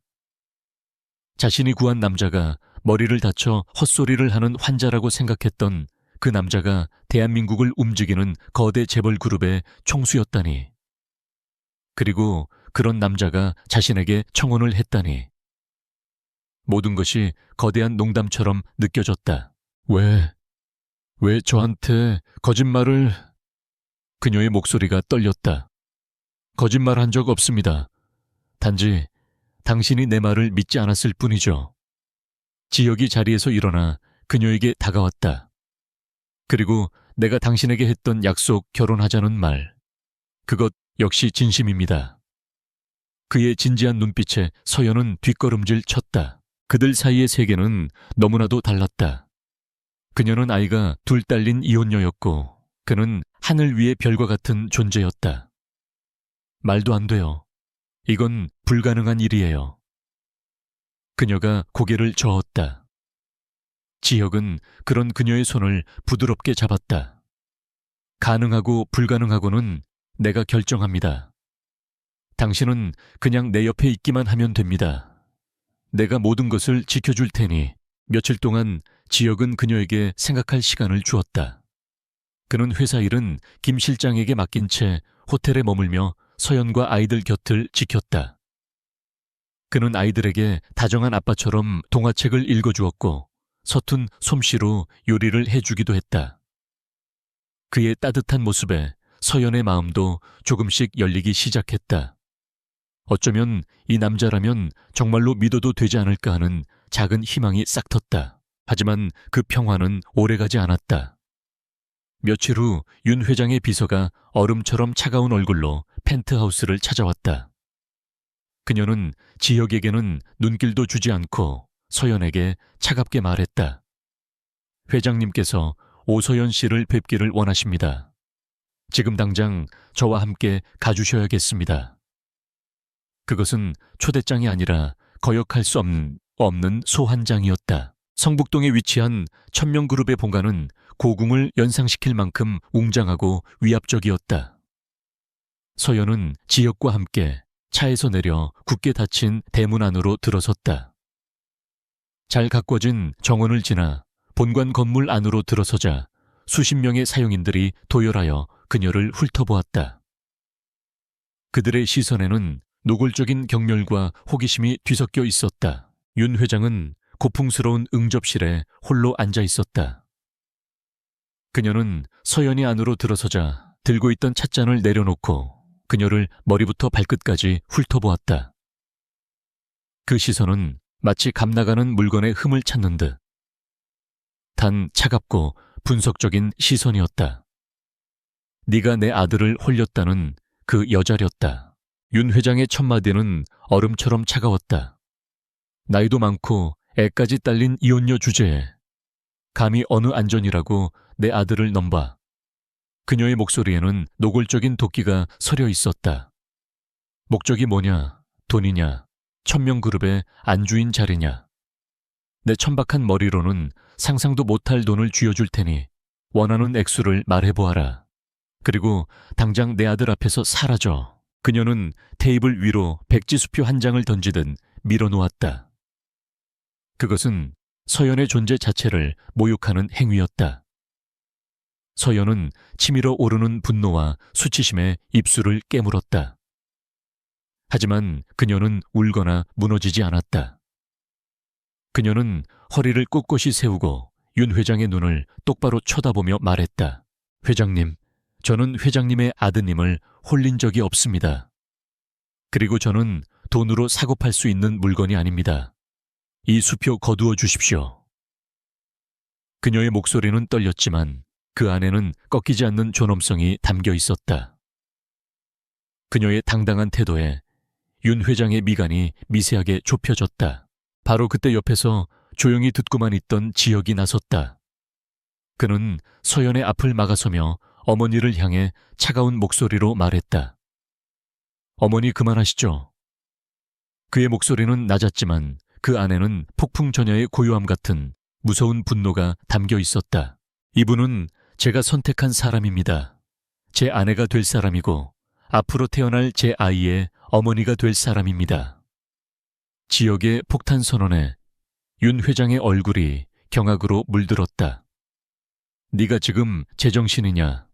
[SPEAKER 1] 자신이 구한 남자가 머리를 다쳐 헛소리를 하는 환자라고 생각했던 그 남자가 대한민국을 움직이는 거대 재벌 그룹의 총수였다니. 그리고 그런 남자가 자신에게 청혼을 했다니. 모든 것이 거대한 농담처럼 느껴졌다. 왜 저한테 거짓말을... 그녀의 목소리가 떨렸다. 거짓말한 적 없습니다. 단지 당신이 내 말을 믿지 않았을 뿐이죠. 지혁이 자리에서 일어나 그녀에게 다가왔다. 그리고 내가 당신에게 했던 약속 결혼하자는 말, 그것 역시 진심입니다. 그의 진지한 눈빛에 서연은 뒷걸음질 쳤다. 그들 사이의 세계는 너무나도 달랐다. 그녀는 아이가 둘 딸린 이혼녀였고 그는 하늘 위의 별과 같은 존재였다. 말도 안 돼요. 이건 불가능한 일이에요. 그녀가 고개를 저었다. 지혁은 그런 그녀의 손을 부드럽게 잡았다. 가능하고 불가능하고는 내가 결정합니다. 당신은 그냥 내 옆에 있기만 하면 됩니다. 내가 모든 것을 지켜줄 테니. 며칠 동안 지혁은 그녀에게 생각할 시간을 주었다. 그는 회사 일은 김 실장에게 맡긴 채 호텔에 머물며 서연과 아이들 곁을 지켰다. 그는 아이들에게 다정한 아빠처럼 동화책을 읽어주었고 서툰 솜씨로 요리를 해주기도 했다. 그의 따뜻한 모습에 서연의 마음도 조금씩 열리기 시작했다. 어쩌면 이 남자라면 정말로 믿어도 되지 않을까 하는 작은 희망이 싹텄다. 하지만 그 평화는 오래가지 않았다. 며칠 후 윤 회장의 비서가 얼음처럼 차가운 얼굴로 펜트하우스를 찾아왔다. 그녀는 지혁에게는 눈길도 주지 않고 서연에게 차갑게 말했다. 회장님께서 오서연 씨를 뵙기를 원하십니다. 지금 당장 저와 함께 가주셔야겠습니다. 그것은 초대장이 아니라 거역할 수 없는 소환장이었다. 성북동에 위치한 천명그룹의 본관은 고궁을 연상시킬 만큼 웅장하고 위압적이었다. 서연은 지혁과 함께 차에서 내려 굳게 닫힌 대문 안으로 들어섰다. 잘 가꿔진 정원을 지나 본관 건물 안으로 들어서자 수십 명의 사용인들이 도열하여 그녀를 훑어보았다. 그들의 시선에는 노골적인 경멸과 호기심이 뒤섞여 있었다. 윤 회장은 고풍스러운 응접실에 홀로 앉아 있었다. 그녀는 서연이 안으로 들어서자 들고 있던 찻잔을 내려놓고 그녀를 머리부터 발끝까지 훑어보았다. 그 시선은 마치 감나가는 물건의 흠을 찾는 듯 단 차갑고 분석적인 시선이었다. 네가 내 아들을 홀렸다는 그 여자렸다. 윤 회장의 첫마디는 얼음처럼 차가웠다. 나이도 많고 애까지 딸린 이혼녀 주제에 감히 어느 안전이라고 내 아들을 넘봐. 그녀의 목소리에는 노골적인 도끼가 서려 있었다. 목적이 뭐냐? 돈이냐? 천명그룹의 안주인 자리냐? 내 천박한 머리로는 상상도 못할 돈을 쥐어줄 테니 원하는 액수를 말해보아라. 그리고 당장 내 아들 앞에서 사라져. 그녀는 테이블 위로 백지수표 한 장을 던지듯 밀어놓았다. 그것은 서연의 존재 자체를 모욕하는 행위였다. 서연은 치밀어 오르는 분노와 수치심에 입술을 깨물었다. 하지만 그녀는 울거나 무너지지 않았다. 그녀는 허리를 꼿꼿이 세우고 윤 회장의 눈을 똑바로 쳐다보며 말했다. 회장님, 저는 회장님의 아드님을 홀린 적이 없습니다. 그리고 저는 돈으로 사고 팔 수 있는 물건이 아닙니다. 이 수표 거두어 주십시오. 그녀의 목소리는 떨렸지만 그 안에는 꺾이지 않는 존엄성이 담겨 있었다. 그녀의 당당한 태도에 윤 회장의 미간이 미세하게 좁혀졌다. 바로 그때 옆에서 조용히 듣고만 있던 지혁이 나섰다. 그는 서연의 앞을 막아서며 어머니를 향해 차가운 목소리로 말했다. 어머니 그만하시죠. 그의 목소리는 낮았지만 그 안에는 폭풍전야의 고요함 같은 무서운 분노가 담겨 있었다. 이분은 제가 선택한 사람입니다. 제 아내가 될 사람이고 앞으로 태어날 제 아이의 어머니가 될 사람입니다. 지역의 폭탄 선언에 윤 회장의 얼굴이 경악으로 물들었다. 네가 지금 제정신이냐?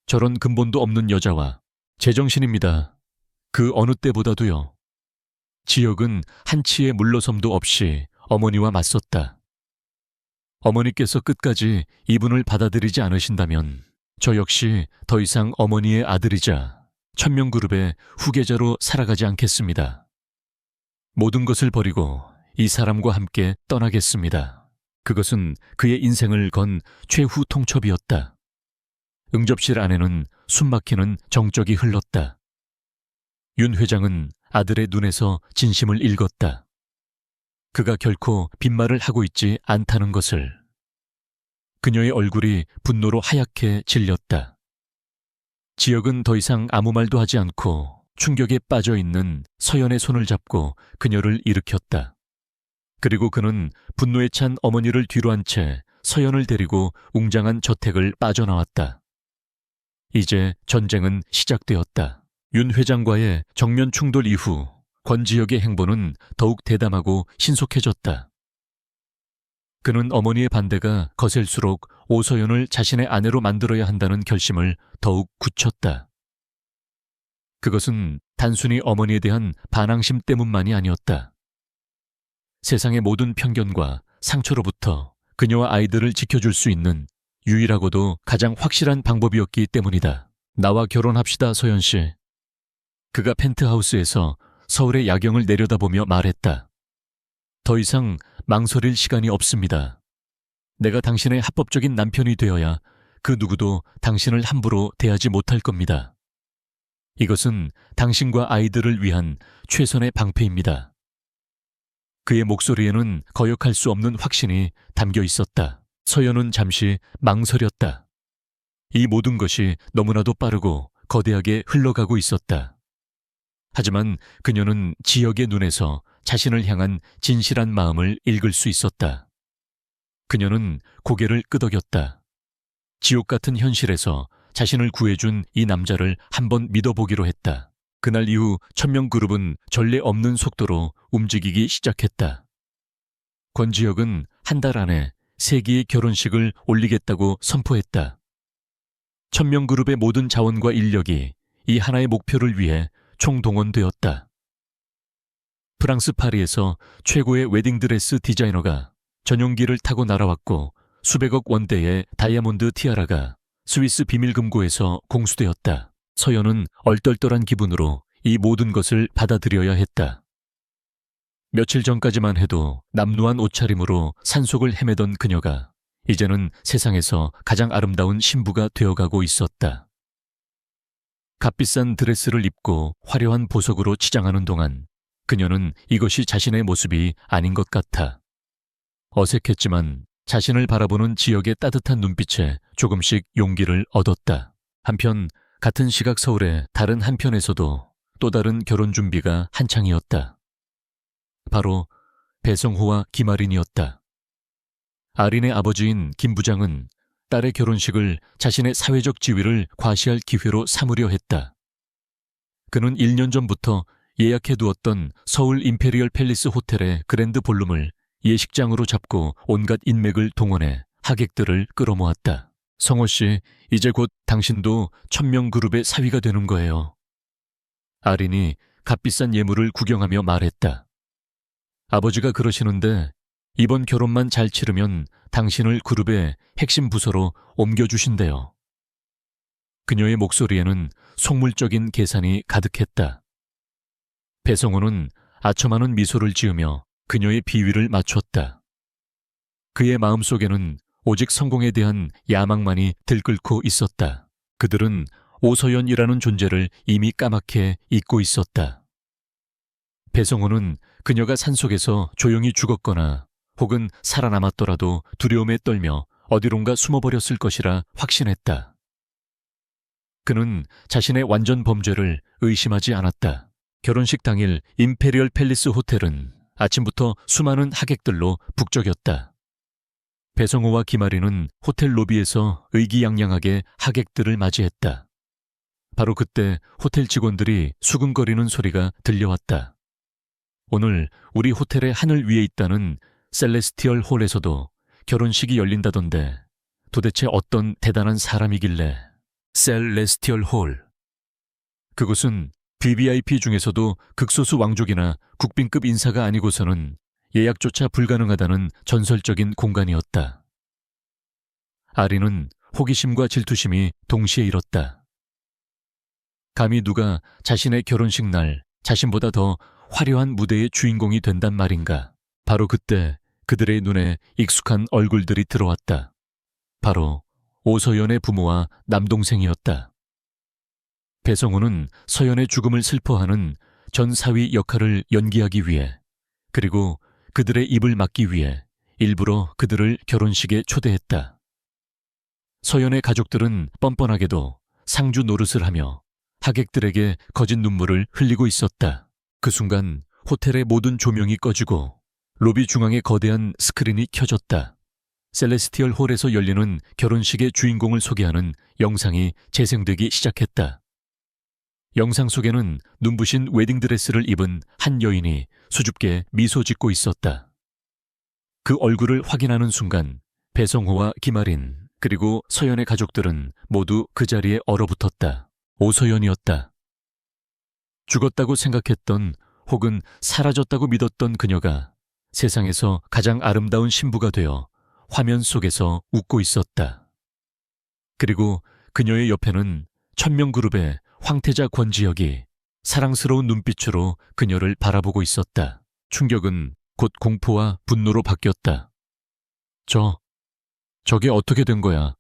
[SPEAKER 1] 저런 근본도 없는 여자와. 제정신입니다. 그 어느 때보다도요. 지역은 한치의 물러섬도 없이 어머니와 맞섰다. 어머니께서 끝까지 이분을 받아들이지 않으신다면 저 역시 더 이상 어머니의 아들이자 천명그룹의 후계자로 살아가지 않겠습니다. 모든 것을 버리고 이 사람과 함께 떠나겠습니다. 그것은 그의 인생을 건 최후 통첩이었다. 응접실 안에는 숨막히는 정적이 흘렀다. 윤 회장은 아들의 눈에서 진심을 읽었다. 그가 결코 빈말을 하고 있지 않다는 것을. 그녀의 얼굴이 분노로 하얗게 질렸다. 지혁은 더 이상 아무 말도 하지 않고 충격에 빠져 있는 서연의 손을 잡고 그녀를 일으켰다. 그리고 그는 분노에 찬 어머니를 뒤로 한 채 서연을 데리고 웅장한 저택을 빠져나왔다. 이제 전쟁은 시작되었다. 윤 회장과의 정면 충돌 이후 권지혁의 행보는 더욱 대담하고 신속해졌다. 그는 어머니의 반대가 거셀수록 오서연을 자신의 아내로 만들어야 한다는 결심을 더욱 굳혔다. 그것은 단순히 어머니에 대한 반항심 때문만이 아니었다. 세상의 모든 편견과 상처로부터 그녀와 아이들을 지켜줄 수 있는 유일하고도 가장 확실한 방법이었기 때문이다. 나와 결혼합시다, 서연 씨. 그가 펜트하우스에서 서울의 야경을 내려다보며 말했다. 더 이상 망설일 시간이 없습니다. 내가 당신의 합법적인 남편이 되어야 그 누구도 당신을 함부로 대하지 못할 겁니다. 이것은 당신과 아이들을 위한 최선의 방패입니다. 그의 목소리에는 거역할 수 없는 확신이 담겨 있었다. 서연은 잠시 망설였다. 이 모든 것이 너무나도 빠르고 거대하게 흘러가고 있었다. 하지만 그녀는 지역의 눈에서 자신을 향한 진실한 마음을 읽을 수 있었다. 그녀는 고개를 끄덕였다. 지옥 같은 현실에서 자신을 구해준 이 남자를 한번 믿어보기로 했다. 그날 이후 천명그룹은 전례 없는 속도로 움직이기 시작했다. 권지혁은 한 달 안에 3개의 결혼식을 올리겠다고 선포했다. 천명그룹의 모든 자원과 인력이 이 하나의 목표를 위해 총동원되었다. 프랑스 파리에서 최고의 웨딩드레스 디자이너가 전용기를 타고 날아왔고 수백억 원대의 다이아몬드 티아라가 스위스 비밀금고에서 공수되었다. 서연은 얼떨떨한 기분으로 이 모든 것을 받아들여야 했다. 며칠 전까지만 해도 남루한 옷차림으로 산속을 헤매던 그녀가 이제는 세상에서 가장 아름다운 신부가 되어가고 있었다. 값비싼 드레스를 입고 화려한 보석으로 치장하는 동안 그녀는 이것이 자신의 모습이 아닌 것 같아. 어색했지만 자신을 바라보는 지역의 따뜻한 눈빛에 조금씩 용기를 얻었다. 한편 같은 시각 서울의 다른 한편에서도 또 다른 결혼 준비가 한창이었다. 바로 배성호와 김아린이었다. 아린의 아버지인 김 부장은 딸의 결혼식을 자신의 사회적 지위를 과시할 기회로 삼으려 했다. 그는 1년 전부터 예약해두었던 서울 임페리얼 팰리스 호텔의 그랜드 볼룸을 예식장으로 잡고 온갖 인맥을 동원해 하객들을 끌어모았다. 성호 씨, 이제 곧 당신도 천명그룹의 사위가 되는 거예요. 아린이 값비싼 예물을 구경하며 말했다. 아버지가 그러시는데 이번 결혼만 잘 치르면 당신을 그룹의 핵심 부서로 옮겨주신대요. 그녀의 목소리에는 속물적인 계산이 가득했다. 배성호는 아첨하는 미소를 지으며 그녀의 비위를 맞췄다. 그의 마음속에는 오직 성공에 대한 야망만이 들끓고 있었다. 그들은 오서연이라는 존재를 이미 까맣게 잊고 있었다. 배성호는 그녀가 산속에서 조용히 죽었거나 혹은 살아남았더라도 두려움에 떨며 어디론가 숨어버렸을 것이라 확신했다. 그는 자신의 완전 범죄를 의심하지 않았다. 결혼식 당일 임페리얼 팰리스 호텔은 아침부터 수많은 하객들로 북적였다. 배성호와 김아린은 호텔 로비에서 의기양양하게 하객들을 맞이했다. 바로 그때 호텔 직원들이 수근거리는 소리가 들려왔다. 오늘 우리 호텔의 하늘 위에 있다는 셀레스티얼 홀에서도 결혼식이 열린다던데 도대체 어떤 대단한 사람이길래. 셀레스티얼 홀. 그곳은 VVIP 중에서도 극소수 왕족이나 국빈급 인사가 아니고서는 예약조차 불가능하다는 전설적인 공간이었다. 아린은 호기심과 질투심이 동시에 일었다. 감히 누가 자신의 결혼식 날 자신보다 더 화려한 무대의 주인공이 된단 말인가. 바로 그때 그들의 눈에 익숙한 얼굴들이 들어왔다. 바로 오서연의 부모와 남동생이었다. 배성호는 서연의 죽음을 슬퍼하는 전 사위 역할을 연기하기 위해, 그리고 그들의 입을 막기 위해 일부러 그들을 결혼식에 초대했다. 서연의 가족들은 뻔뻔하게도 상주 노릇을 하며 하객들에게 거짓 눈물을 흘리고 있었다. 그 순간 호텔의 모든 조명이 꺼지고 로비 중앙에 거대한 스크린이 켜졌다. 셀레스티얼 홀에서 열리는 결혼식의 주인공을 소개하는 영상이 재생되기 시작했다. 영상 속에는 눈부신 웨딩드레스를 입은 한 여인이 수줍게 미소 짓고 있었다. 그 얼굴을 확인하는 순간 배성호와 김아린 그리고 서연의 가족들은 모두 그 자리에 얼어붙었다. 오서연이었다. 죽었다고 생각했던 혹은 사라졌다고 믿었던 그녀가 세상에서 가장 아름다운 신부가 되어 화면 속에서 웃고 있었다. 그리고 그녀의 옆에는 천명그룹의 황태자 권지혁이 사랑스러운 눈빛으로 그녀를 바라보고 있었다. 충격은 곧 공포와 분노로 바뀌었다. 저게 어떻게 된 거야?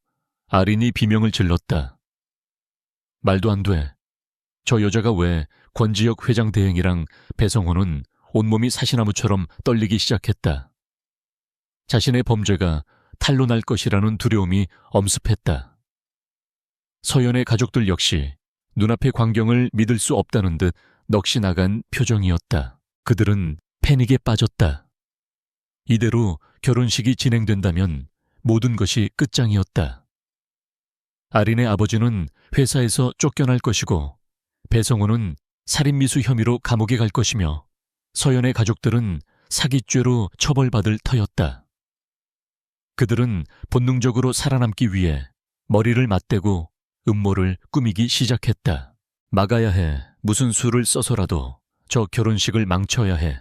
[SPEAKER 1] 아린이 비명을 질렀다. 말도 안 돼. 저 여자가 왜 권지혁 회장 대행이랑 배성호는 온몸이 사시나무처럼 떨리기 시작했다. 자신의 범죄가 탄로 날 것이라는 두려움이 엄습했다. 서연의 가족들 역시 눈앞의 광경을 믿을 수 없다는 듯 넋이 나간 표정이었다. 그들은 패닉에 빠졌다. 이대로 결혼식이 진행된다면 모든 것이 끝장이었다. 아린의 아버지는 회사에서 쫓겨날 것이고 배성호는 살인미수 혐의로 감옥에 갈 것이며 서연의 가족들은 사기죄로 처벌받을 터였다. 그들은 본능적으로 살아남기 위해 머리를 맞대고 음모를 꾸미기 시작했다. 막아야 해. 무슨 수를 써서라도 저 결혼식을 망쳐야 해.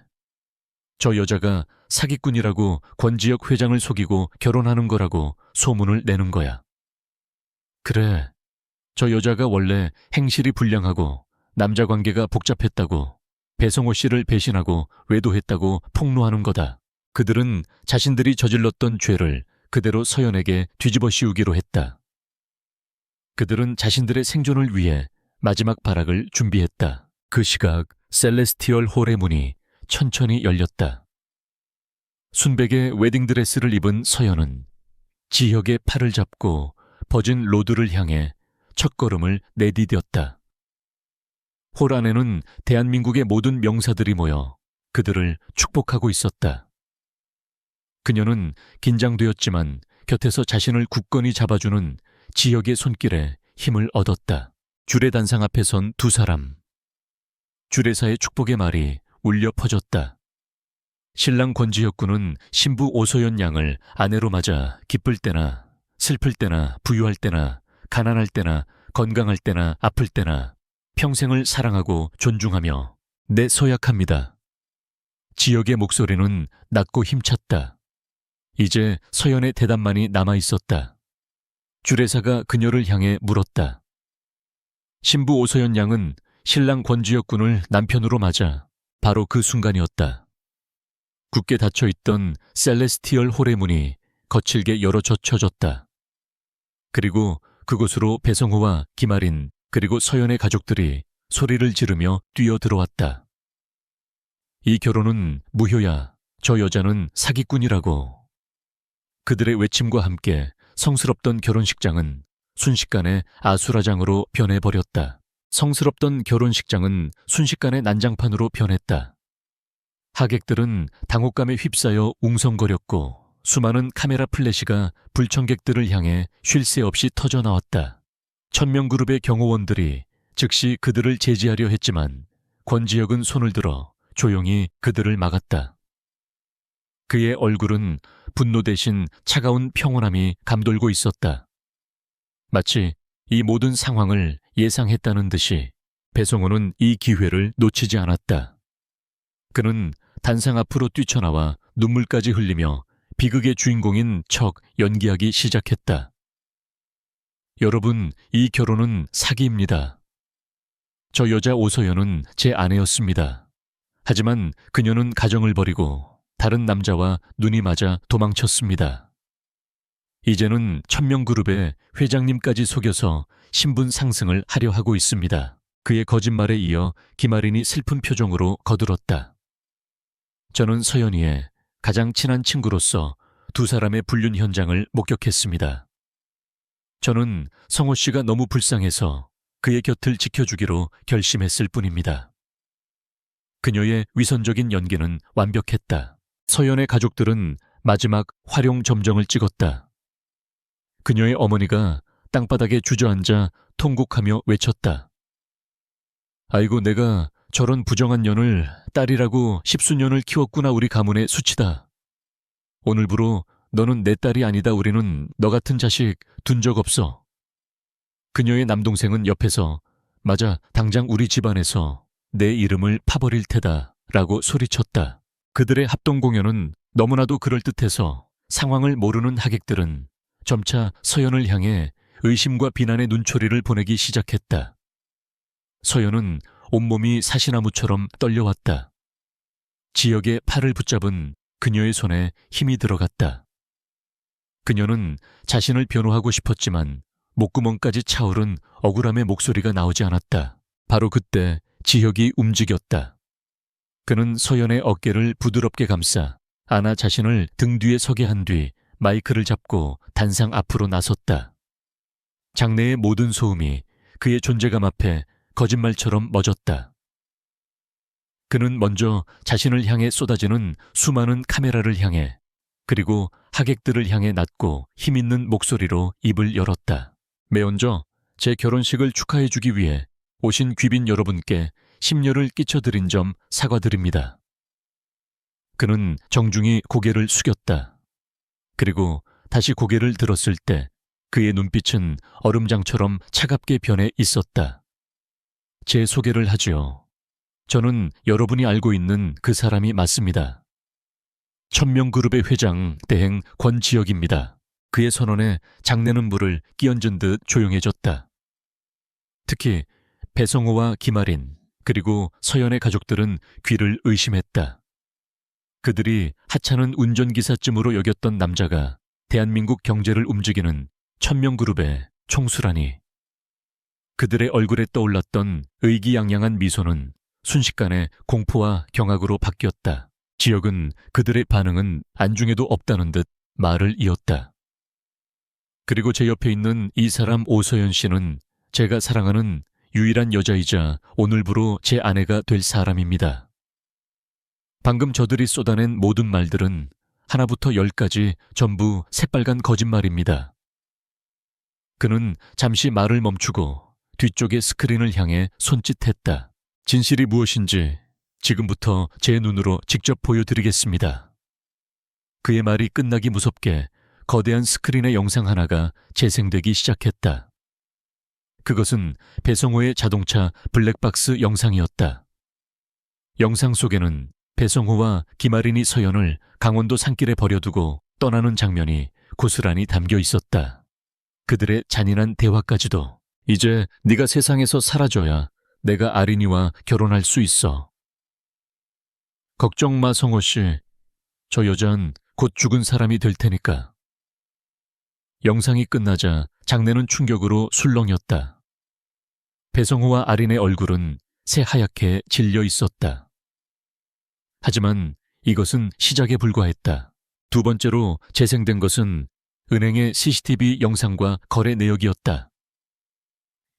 [SPEAKER 1] 저 여자가 사기꾼이라고 권지혁 회장을 속이고 결혼하는 거라고 소문을 내는 거야. 그래, 저 여자가 원래 행실이 불량하고 남자 관계가 복잡했다고 배성호 씨를 배신하고 외도했다고 폭로하는 거다. 그들은 자신들이 저질렀던 죄를 그대로 서연에게 뒤집어 씌우기로 했다. 그들은 자신들의 생존을 위해 마지막 발악을 준비했다. 그 시각 셀레스티얼 홀의 문이 천천히 열렸다. 순백의 웨딩드레스를 입은 서연은 지혁의 팔을 잡고 버진 로드를 향해 첫걸음을 내디뎠다. 홀 안에는 대한민국의 모든 명사들이 모여 그들을 축복하고 있었다. 그녀는 긴장되었지만 곁에서 자신을 굳건히 잡아주는 지혁의 손길에 힘을 얻었다. 주례단상 앞에 선 두 사람. 주례사의 축복의 말이 울려 퍼졌다. 신랑 권지혁 군은 신부 오소연 양을 아내로 맞아 기쁠 때나 슬플 때나 부유할 때나 가난할 때나 건강할 때나 아플 때나 평생을 사랑하고 존중하며 내 서약합니다. 지혁의 목소리는 낮고 힘찼다. 이제 서연의 대답만이 남아있었다. 주례사가 그녀를 향해 물었다. 신부 오소연 양은 신랑 권지혁 군을 남편으로 맞아 바로 그 순간이었다. 굳게 닫혀있던 셀레스티얼 홀의 문이 거칠게 열어 젖혀졌다. 그리고 그곳으로 배성호와 김아린 그리고 서연의 가족들이 소리를 지르며 뛰어들어왔다. 이 결혼은 무효야. 저 여자는 사기꾼이라고. 그들의 외침과 함께 성스럽던 결혼식장은 순식간에 아수라장으로 변해버렸다. 성스럽던 결혼식장은 순식간에 난장판으로 변했다. 하객들은 당혹감에 휩싸여 웅성거렸고 수많은 카메라 플래시가 불청객들을 향해 쉴 새 없이 터져나왔다. 천명그룹의 경호원들이 즉시 그들을 제지하려 했지만 권지혁은 손을 들어 조용히 그들을 막았다. 그의 얼굴은 분노 대신 차가운 평온함이 감돌고 있었다. 마치 이 모든 상황을 예상했다는 듯이 배성호는 이 기회를 놓치지 않았다. 그는 단상 앞으로 뛰쳐나와 눈물까지 흘리며 비극의 주인공인 척 연기하기 시작했다. 여러분, 이 결혼은 사기입니다. 저 여자 오소연은 제 아내였습니다. 하지만 그녀는 가정을 버리고 다른 남자와 눈이 맞아 도망쳤습니다. 이제는 천명그룹의 회장님까지 속여서 신분 상승을 하려 하고 있습니다. 그의 거짓말에 이어 김아린이 슬픈 표정으로 거들었다. 저는 서연이의 가장 친한 친구로서 두 사람의 불륜 현장을 목격했습니다. 저는 성호 씨가 너무 불쌍해서 그의 곁을 지켜주기로 결심했을 뿐입니다. 그녀의 위선적인 연기는 완벽했다. 서연의 가족들은 마지막 활용 점정을 찍었다. 그녀의 어머니가 땅바닥에 주저앉아 통곡하며 외쳤다. 아이고, 내가 저런 부정한 년을 딸이라고 10수년을 키웠구나. 우리 가문의 수치다. 오늘부로 너는 내 딸이 아니다. 우리는 너 같은 자식 둔 적 없어. 그녀의 남동생은 옆에서 맞아, 당장 우리 집안에서 내 이름을 파버릴 테다 라고 소리쳤다. 그들의 합동 공연은 너무나도 그럴듯해서 상황을 모르는 하객들은 점차 서연을 향해 의심과 비난의 눈초리를 보내기 시작했다. 서연은 온몸이 사시나무처럼 떨려왔다. 지혁의 팔을 붙잡은 그녀의 손에 힘이 들어갔다. 그녀는 자신을 변호하고 싶었지만 목구멍까지 차오른 억울함의 목소리가 나오지 않았다. 바로 그때 지혁이 움직였다. 그는 서연의 어깨를 부드럽게 감싸 아나 자신을 등 뒤에 서게 한 뒤 마이크를 잡고 단상 앞으로 나섰다. 장내의 모든 소음이 그의 존재감 앞에 거짓말처럼 멎었다. 그는 먼저 자신을 향해 쏟아지는 수많은 카메라를 향해 그리고 하객들을 향해 낮고 힘있는 목소리로 입을 열었다. 매언저 제 결혼식을 축하해주기 위해 오신 귀빈 여러분께 심려를 끼쳐드린 점 사과드립니다. 그는 정중히 고개를 숙였다. 그리고 다시 고개를 들었을 때 그의 눈빛은 얼음장처럼 차갑게 변해 있었다. 제 소개를 하지요. 저는 여러분이 알고 있는 그 사람이 맞습니다. 천명그룹의 회장 대행 권지혁입니다. 그의 선언에 장내는 물을 끼얹은 듯 조용해졌다. 특히 배성호와 김아린 그리고 서연의 가족들은 귀를 의심했다. 그들이 하찮은 운전기사쯤으로 여겼던 남자가 대한민국 경제를 움직이는 천명그룹의 총수라니. 그들의 얼굴에 떠올랐던 의기양양한 미소는 순식간에 공포와 경악으로 바뀌었다. 지혁은 그들의 반응은 안중에도 없다는 듯 말을 이었다. 그리고 제 옆에 있는 이 사람 오서연 씨는 제가 사랑하는 유일한 여자이자 오늘부로 제 아내가 될 사람입니다. 방금 저들이 쏟아낸 모든 말들은 하나부터 열까지 전부 새빨간 거짓말입니다. 그는 잠시 말을 멈추고 뒤쪽의 스크린을 향해 손짓했다. 진실이 무엇인지 지금부터 제 눈으로 직접 보여드리겠습니다. 그의 말이 끝나기 무섭게 거대한 스크린의 영상 하나가 재생되기 시작했다. 그것은 배성호의 자동차 블랙박스 영상이었다. 영상 속에는 배성호와 김아린이 서연을 강원도 산길에 버려두고 떠나는 장면이 고스란히 담겨 있었다. 그들의 잔인한 대화까지도. 이제 네가 세상에서 사라져야 내가 아린이와 결혼할 수 있어. 걱정 마 성호 씨. 저 여잔 곧 죽은 사람이 될 테니까. 영상이 끝나자 장내는 충격으로 술렁였다. 배성호와 아린의 얼굴은 새하얗게 질려 있었다. 하지만 이것은 시작에 불과했다. 두 번째로 재생된 것은 은행의 CCTV 영상과 거래 내역이었다.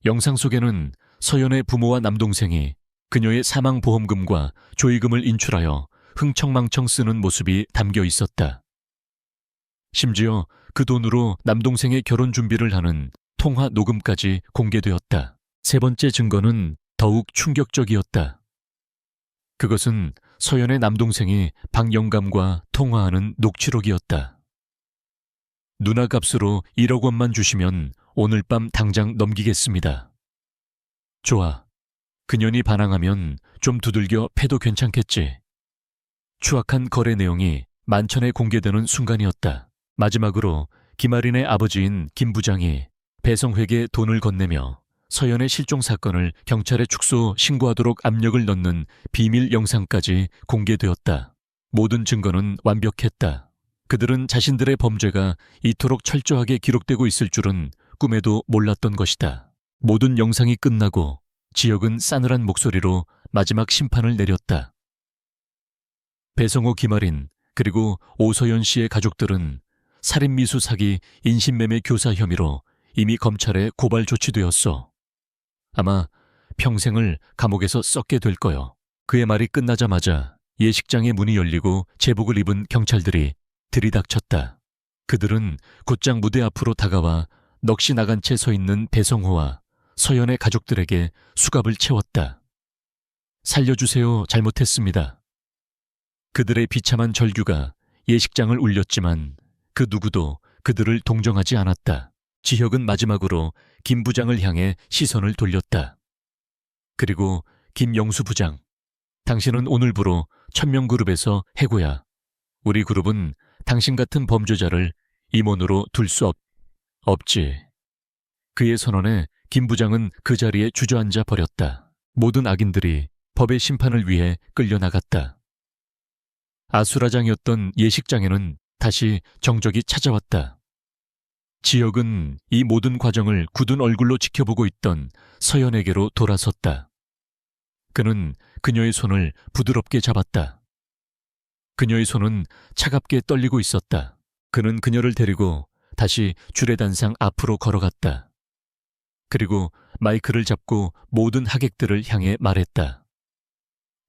[SPEAKER 1] 영상 속에는 서연의 부모와 남동생이 그녀의 사망보험금과 조의금을 인출하여 흥청망청 쓰는 모습이 담겨 있었다. 심지어 그 돈으로 남동생의 결혼 준비를 하는 통화 녹음까지 공개되었다. 세 번째 증거는 더욱 충격적이었다. 그것은 서연의 남동생이 박영감과 통화하는 녹취록이었다. 누나 값으로 1억 원만 주시면 오늘 밤 당장 넘기겠습니다. 좋아. 그년이 반항하면 좀 두들겨 패도 괜찮겠지. 추악한 거래 내용이 만천에 공개되는 순간이었다. 마지막으로 김아린의 아버지인 김 부장이 배성회에게 돈을 건네며 서연의 실종 사건을 경찰에 축소 신고하도록 압력을 넣는 비밀 영상까지 공개되었다. 모든 증거는 완벽했다. 그들은 자신들의 범죄가 이토록 철저하게 기록되고 있을 줄은 꿈에도 몰랐던 것이다. 모든 영상이 끝나고 지혁은 싸늘한 목소리로 마지막 심판을 내렸다. 배성호 김아린 그리고 오서연 씨의 가족들은 살인미수 사기 인신매매 교사 혐의로 이미 검찰에 고발 조치되었어. 아마 평생을 감옥에서 썩게 될 거요. 그의 말이 끝나자마자 예식장의 문이 열리고 제복을 입은 경찰들이 들이닥쳤다. 그들은 곧장 무대 앞으로 다가와 넋이 나간 채 서 있는 배성호와 서연의 가족들에게 수갑을 채웠다. 살려주세요, 잘못했습니다. 그들의 비참한 절규가 예식장을 울렸지만 그 누구도 그들을 동정하지 않았다. 지혁은 마지막으로 김 부장을 향해 시선을 돌렸다. 그리고 김영수 부장, 당신은 오늘부로 천명그룹에서 해고야. 우리 그룹은 당신 같은 범죄자를 임원으로 둘 수 없지. 그의 선언에 김 부장은 그 자리에 주저앉아 버렸다. 모든 악인들이 법의 심판을 위해 끌려나갔다. 아수라장이었던 예식장에는 다시 정적이 찾아왔다. 지혁은 이 모든 과정을 굳은 얼굴로 지켜보고 있던 서연에게로 돌아섰다. 그는 그녀의 손을 부드럽게 잡았다. 그녀의 손은 차갑게 떨리고 있었다. 그는 그녀를 데리고 다시 주례단상 앞으로 걸어갔다. 그리고 마이크를 잡고 모든 하객들을 향해 말했다.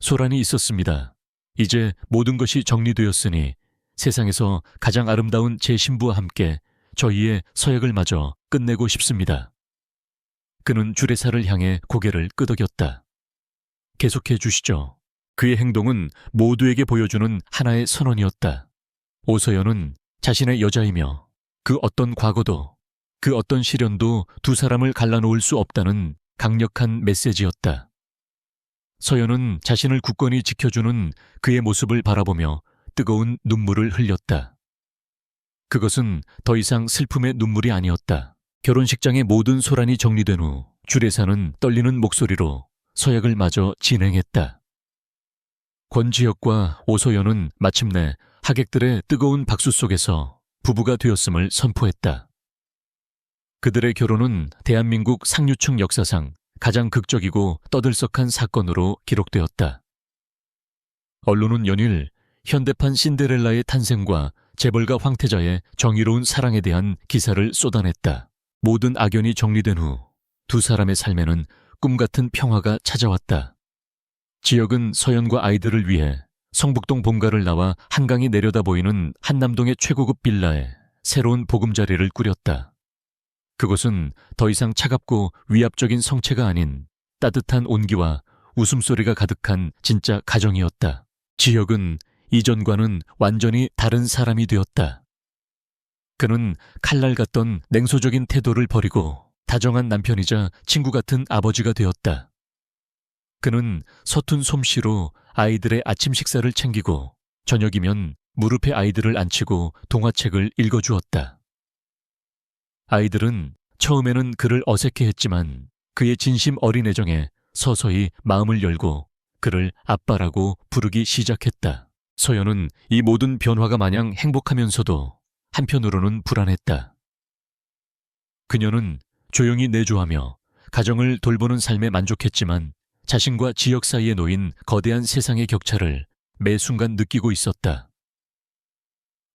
[SPEAKER 1] 소란이 있었습니다. 이제 모든 것이 정리되었으니 세상에서 가장 아름다운 제 신부와 함께 저희의 서약을 마저 끝내고 싶습니다. 그는 주례사를 향해 고개를 끄덕였다. 계속해 주시죠. 그의 행동은 모두에게 보여주는 하나의 선언이었다. 오서연은 자신의 여자이며 그 어떤 과거도 그 어떤 시련도 두 사람을 갈라놓을 수 없다는 강력한 메시지였다. 서연은 자신을 굳건히 지켜주는 그의 모습을 바라보며 뜨거운 눈물을 흘렸다. 그것은 더 이상 슬픔의 눈물이 아니었다. 결혼식장의 모든 소란이 정리된 후 주례사는 떨리는 목소리로 서약을 마저 진행했다. 권지혁과 오소연은 마침내 하객들의 뜨거운 박수 속에서 부부가 되었음을 선포했다. 그들의 결혼은 대한민국 상류층 역사상 가장 극적이고 떠들썩한 사건으로 기록되었다. 언론은 연일 현대판 신데렐라의 탄생과 재벌가 황태자의 정의로운 사랑에 대한 기사를 쏟아냈다. 모든 악연이 정리된 후 두 사람의 삶에는 꿈같은 평화가 찾아왔다. 지혁은 서연과 아이들을 위해 성북동 본가를 나와 한강이 내려다 보이는 한남동의 최고급 빌라에 새로운 보금자리를 꾸렸다. 그곳은 더 이상 차갑고 위압적인 성체가 아닌 따뜻한 온기와 웃음소리가 가득한 진짜 가정이었다. 지혁은 이전과는 완전히 다른 사람이 되었다. 그는 칼날 같던 냉소적인 태도를 버리고 다정한 남편이자 친구 같은 아버지가 되었다. 그는 서툰 솜씨로 아이들의 아침 식사를 챙기고 저녁이면 무릎에 아이들을 앉히고 동화책을 읽어주었다. 아이들은 처음에는 그를 어색해했지만 그의 진심 어린 애정에 서서히 마음을 열고 그를 아빠라고 부르기 시작했다. 서연은 이 모든 변화가 마냥 행복하면서도 한편으로는 불안했다. 그녀는 조용히 내조하며 가정을 돌보는 삶에 만족했지만 자신과 지역 사이에 놓인 거대한 세상의 격차를 매 순간 느끼고 있었다.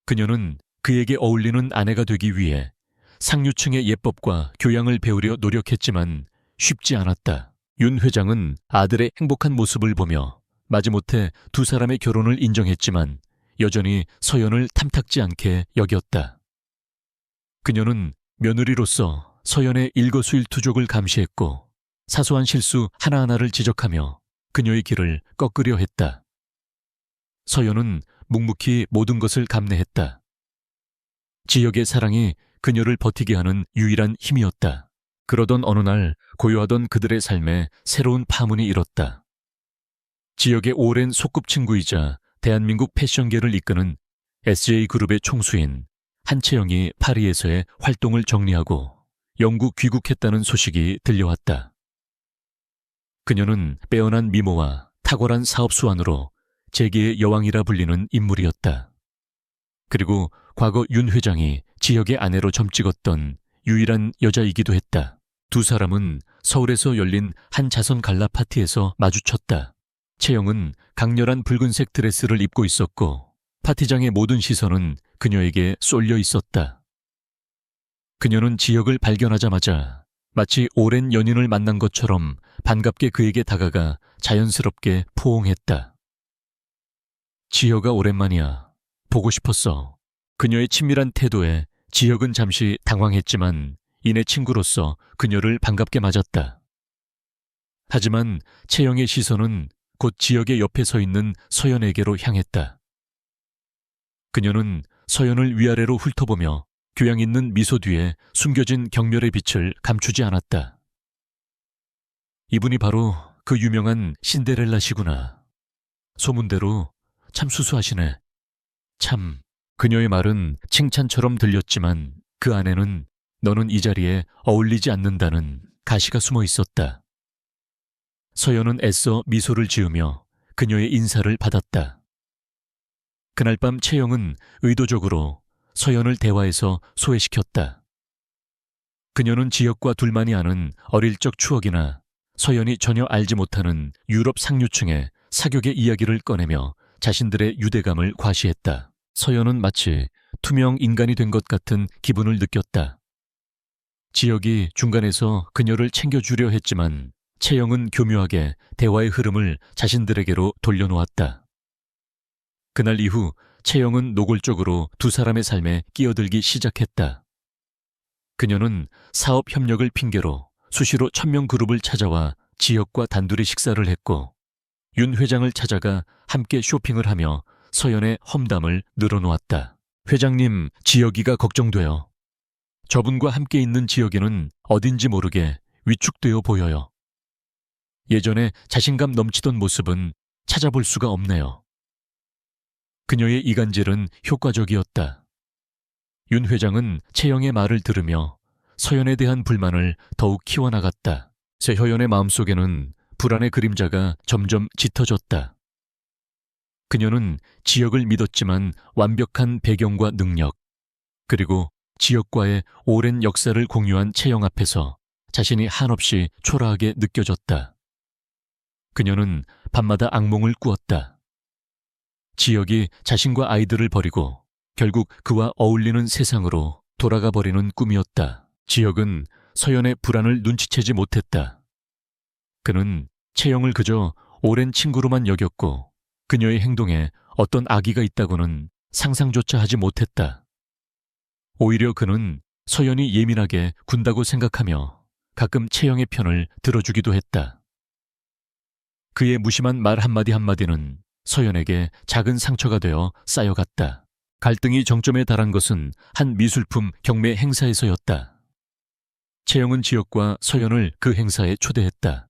[SPEAKER 1] 그녀는 그에게 어울리는 아내가 되기 위해 상류층의 예법과 교양을 배우려 노력했지만 쉽지 않았다. 윤 회장은 아들의 행복한 모습을 보며 마지못해 두 사람의 결혼을 인정했지만 여전히 서연을 탐탁지 않게 여겼다. 그녀는 며느리로서 서연의 일거수일투족을 감시했고 사소한 실수 하나하나를 지적하며 그녀의 길을 꺾으려 했다. 서연은 묵묵히 모든 것을 감내했다. 지역의 사랑이 그녀를 버티게 하는 유일한 힘이었다. 그러던 어느 날 고요하던 그들의 삶에 새로운 파문이 일었다. 지역의 오랜 소꿉친구이자 대한민국 패션계를 이끄는 SJ그룹의 총수인 한채영이 파리에서의 활동을 정리하고 영국 귀국했다는 소식이 들려왔다. 그녀는 빼어난 미모와 탁월한 사업 수완으로 재계의 여왕이라 불리는 인물이었다. 그리고 과거 윤 회장이 지역의 아내로 점찍었던 유일한 여자이기도 했다. 두 사람은 서울에서 열린 한 자선 갈라 파티에서 마주쳤다. 채영은 강렬한 붉은색 드레스를 입고 있었고 파티장의 모든 시선은 그녀에게 쏠려 있었다. 그녀는 지혁을 발견하자마자 마치 오랜 연인을 만난 것처럼 반갑게 그에게 다가가 자연스럽게 포옹했다. 지혁아, 오랜만이야. 보고 싶었어. 그녀의 친밀한 태도에 지혁은 잠시 당황했지만 이내 친구로서 그녀를 반갑게 맞았다. 하지만 채영의 시선은 곧 지혁의 옆에 서 있는 서연에게로 향했다. 그녀는 서연을 위아래로 훑어보며 교양 있는 미소 뒤에 숨겨진 경멸의 빛을 감추지 않았다. 이분이 바로 그 유명한 신데렐라시구나. 소문대로 참 수수하시네. 참. 그녀의 말은 칭찬처럼 들렸지만 그 안에는 너는 이 자리에 어울리지 않는다는 가시가 숨어 있었다. 서연은 애써 미소를 지으며 그녀의 인사를 받았다. 그날 밤 채영은 의도적으로 서연을 대화에서 소외시켰다. 그녀는 지역과 둘만이 아는 어릴 적 추억이나 서연이 전혀 알지 못하는 유럽 상류층의 사격의 이야기를 꺼내며 자신들의 유대감을 과시했다. 서연은 마치 투명 인간이 된 것 같은 기분을 느꼈다. 지역이 중간에서 그녀를 챙겨주려 했지만 채영은 교묘하게 대화의 흐름을 자신들에게로 돌려놓았다. 그날 이후 채영은 노골적으로 두 사람의 삶에 끼어들기 시작했다. 그녀는 사업 협력을 핑계로 수시로 천명 그룹을 찾아와 지역과 단둘이 식사를 했고 윤 회장을 찾아가 함께 쇼핑을 하며 서연의 험담을 늘어놓았다. 회장님, 지역이가 걱정돼요. 저분과 함께 있는 지역이는 어딘지 모르게 위축되어 보여요. 예전에 자신감 넘치던 모습은 찾아볼 수가 없네요. 그녀의 이간질은 효과적이었다. 윤 회장은 채영의 말을 들으며 서연에 대한 불만을 더욱 키워나갔다. 서연의 마음속에는 불안의 그림자가 점점 짙어졌다. 그녀는 지역을 믿었지만 완벽한 배경과 능력, 그리고 지역과의 오랜 역사를 공유한 채영 앞에서 자신이 한없이 초라하게 느껴졌다. 그녀는 밤마다 악몽을 꾸었다. 지역이 자신과 아이들을 버리고 결국 그와 어울리는 세상으로 돌아가 버리는 꿈이었다. 지역은 서연의 불안을 눈치채지 못했다. 그는 채영을 그저 오랜 친구로만 여겼고 그녀의 행동에 어떤 악의가 있다고는 상상조차 하지 못했다. 오히려 그는 서연이 예민하게 군다고 생각하며 가끔 채영의 편을 들어주기도 했다. 그의 무심한 말 한마디 한마디는 서연에게 작은 상처가 되어 쌓여갔다. 갈등이 정점에 달한 것은 한 미술품 경매 행사에서였다. 채영은 지역과 서연을 그 행사에 초대했다.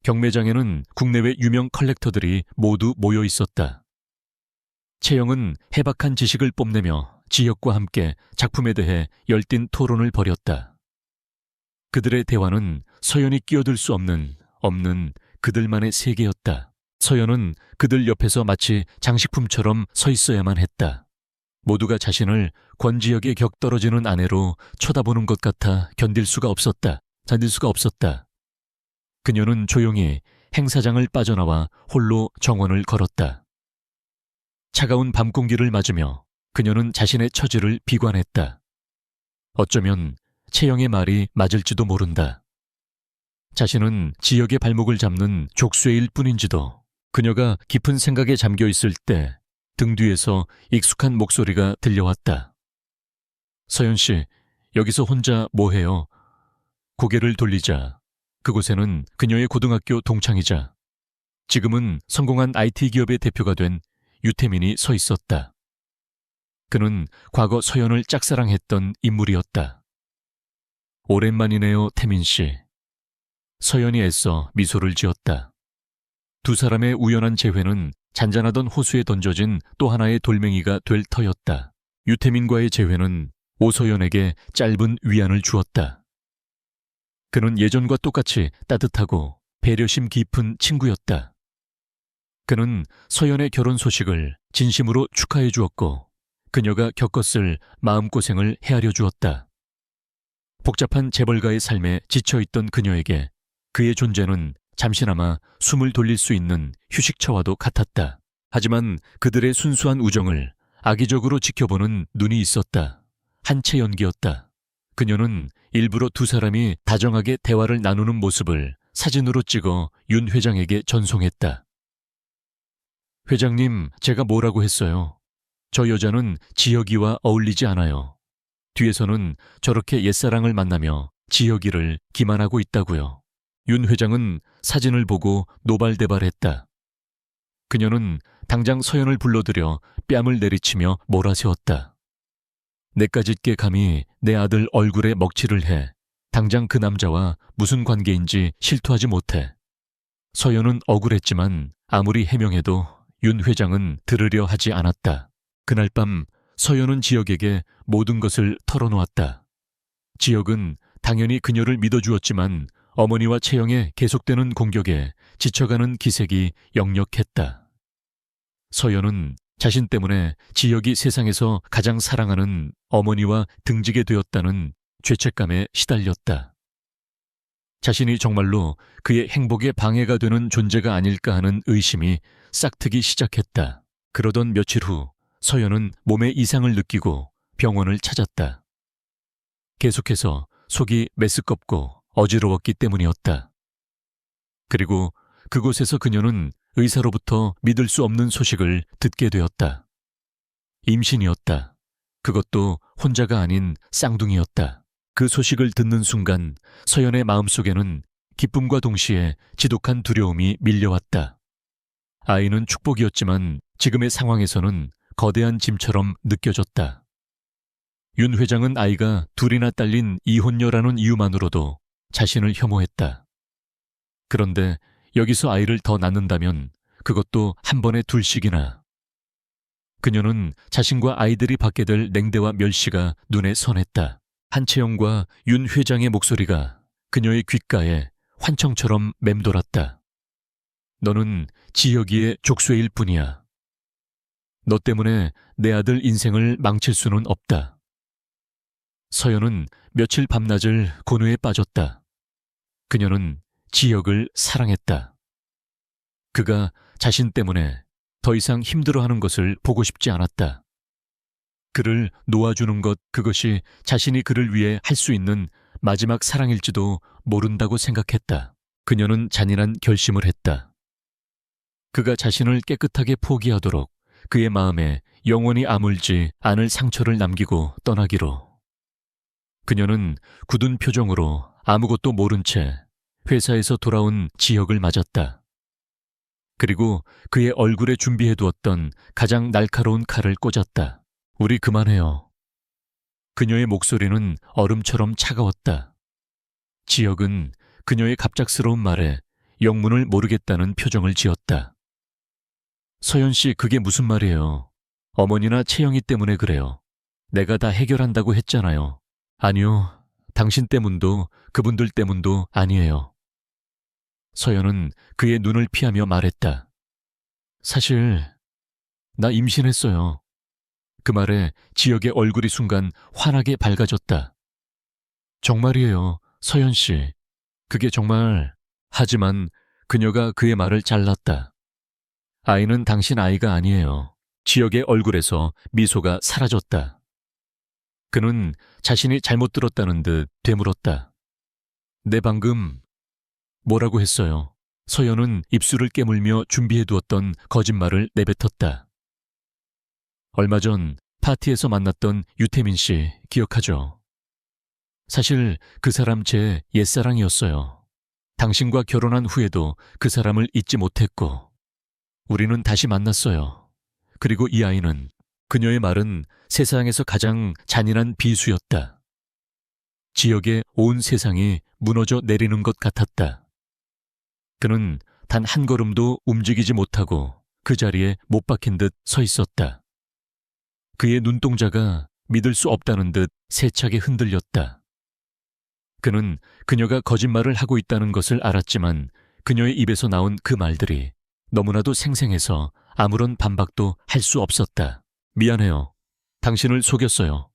[SPEAKER 1] 경매장에는 국내외 유명 컬렉터들이 모두 모여 있었다. 채영은 해박한 지식을 뽐내며 지역과 함께 작품에 대해 열띤 토론을 벌였다. 그들의 대화는 서연이 끼어들 수 없는 그들만의 세계였다. 서연은 그들 옆에서 마치 장식품처럼 서 있어야만 했다. 모두가 자신을 권지역의 격떨어지는 아내로 쳐다보는 것 같아 견딜 수가 없었다. 그녀는 조용히 행사장을 빠져나와 홀로 정원을 걸었다. 차가운 밤 공기를 맞으며 그녀는 자신의 처지를 비관했다. 어쩌면 채영의 말이 맞을지도 모른다. 자신은 지역의 발목을 잡는 족쇄일 뿐인지도. 그녀가 깊은 생각에 잠겨 있을 때 등 뒤에서 익숙한 목소리가 들려왔다. 서연 씨, 여기서 혼자 뭐 해요? 고개를 돌리자 그곳에는 그녀의 고등학교 동창이자 지금은 성공한 IT 기업의 대표가 된 유태민이 서 있었다. 그는 과거 서연을 짝사랑했던 인물이었다. 오랜만이네요, 태민 씨. 서연이 애써 미소를 지었다. 두 사람의 우연한 재회는 잔잔하던 호수에 던져진 또 하나의 돌멩이가 될 터였다. 유태민과의 재회는 오서연에게 짧은 위안을 주었다. 그는 예전과 똑같이 따뜻하고 배려심 깊은 친구였다. 그는 서연의 결혼 소식을 진심으로 축하해 주었고 그녀가 겪었을 마음고생을 헤아려 주었다. 복잡한 재벌가의 삶에 지쳐있던 그녀에게 그의 존재는 잠시나마 숨을 돌릴 수 있는 휴식처와도 같았다. 하지만 그들의 순수한 우정을 악의적으로 지켜보는 눈이 있었다. 한채 연기였다. 그녀는 일부러 두 사람이 다정하게 대화를 나누는 모습을 사진으로 찍어 윤 회장에게 전송했다. 회장님, 제가 뭐라고 했어요? 저 여자는 지혁이와 어울리지 않아요. 뒤에서는 저렇게 옛사랑을 만나며 지혁이를 기만하고 있다고요. 윤 회장은 사진을 보고 노발대발했다. 그녀는 당장 서연을 불러들여 뺨을 내리치며 몰아세웠다. 내까짓게 감히 내 아들 얼굴에 먹칠을 해 당장 그 남자와 무슨 관계인지 실토하지 못해. 서연은 억울했지만 아무리 해명해도 윤 회장은 들으려 하지 않았다. 그날 밤 서연은 지혁에게 모든 것을 털어놓았다. 지혁은 당연히 그녀를 믿어주었지만 어머니와 채영의 계속되는 공격에 지쳐가는 기색이 역력했다. 서연은 자신 때문에 지혁이 세상에서 가장 사랑하는 어머니와 등지게 되었다는 죄책감에 시달렸다. 자신이 정말로 그의 행복에 방해가 되는 존재가 아닐까 하는 의심이 싹트기 시작했다. 그러던 며칠 후 서연은 몸에 이상을 느끼고 병원을 찾았다. 계속해서 속이 메스껍고 어지러웠기 때문이었다. 그리고 그곳에서 그녀는 의사로부터 믿을 수 없는 소식을 듣게 되었다. 임신이었다. 그것도 혼자가 아닌 쌍둥이였다. 그 소식을 듣는 순간 서연의 마음속에는 기쁨과 동시에 지독한 두려움이 밀려왔다. 아이는 축복이었지만 지금의 상황에서는 거대한 짐처럼 느껴졌다. 윤 회장은 아이가 둘이나 딸린 이혼녀라는 이유만으로도 자신을 혐오했다. 그런데 여기서 아이를 더 낳는다면 그것도 한 번에 둘씩이나. 그녀는 자신과 아이들이 받게 될 냉대와 멸시가 눈에 선했다. 한채영과 윤 회장의 목소리가 그녀의 귓가에 환청처럼 맴돌았다. 너는 지혁이의 족쇄일 뿐이야. 너 때문에 내 아들 인생을 망칠 수는 없다. 서연은 며칠 밤낮을 고뇌에 빠졌다. 그녀는 지혁을 사랑했다. 그가 자신 때문에 더 이상 힘들어하는 것을 보고 싶지 않았다. 그를 놓아주는 것, 그것이 자신이 그를 위해 할 수 있는 마지막 사랑일지도 모른다고 생각했다. 그녀는 잔인한 결심을 했다. 그가 자신을 깨끗하게 포기하도록 그의 마음에 영원히 아물지 않을 상처를 남기고 떠나기로. 그녀는 굳은 표정으로 아무것도 모른 채 회사에서 돌아온 지혁을 맞았다. 그리고 그의 얼굴에 준비해두었던 가장 날카로운 칼을 꽂았다. 우리 그만해요. 그녀의 목소리는 얼음처럼 차가웠다. 지혁은 그녀의 갑작스러운 말에 영문을 모르겠다는 표정을 지었다. 서연 씨, 그게 무슨 말이에요? 어머니나 채영이 때문에 그래요. 내가 다 해결한다고 했잖아요. 아니요, 당신 때문도 그분들 때문도 아니에요. 서연은 그의 눈을 피하며 말했다. 사실 나 임신했어요. 그 말에 지혁의 얼굴이 순간 환하게 밝아졌다. 정말이에요, 서연 씨. 그게 정말... 하지만 그녀가 그의 말을 잘랐다. 아이는 당신 아이가 아니에요. 지혁의 얼굴에서 미소가 사라졌다. 그는 자신이 잘못 들었다는 듯 되물었다. 내 방금 뭐라고 했어요? 서연은 입술을 깨물며 준비해두었던 거짓말을 내뱉었다. 얼마 전 파티에서 만났던 유태민 씨 기억하죠? 사실 그 사람 제 옛사랑이었어요. 당신과 결혼한 후에도 그 사람을 잊지 못했고 우리는 다시 만났어요. 그리고 이 아이는, 그녀의 말은 세상에서 가장 잔인한 비수였다. 지역의 온 세상이 무너져 내리는 것 같았다. 그는 단 한 걸음도 움직이지 못하고 그 자리에 못 박힌 듯 서 있었다. 그의 눈동자가 믿을 수 없다는 듯 세차게 흔들렸다. 그는 그녀가 거짓말을 하고 있다는 것을 알았지만 그녀의 입에서 나온 그 말들이 너무나도 생생해서 아무런 반박도 할 수 없었다. 미안해요. 당신을 속였어요.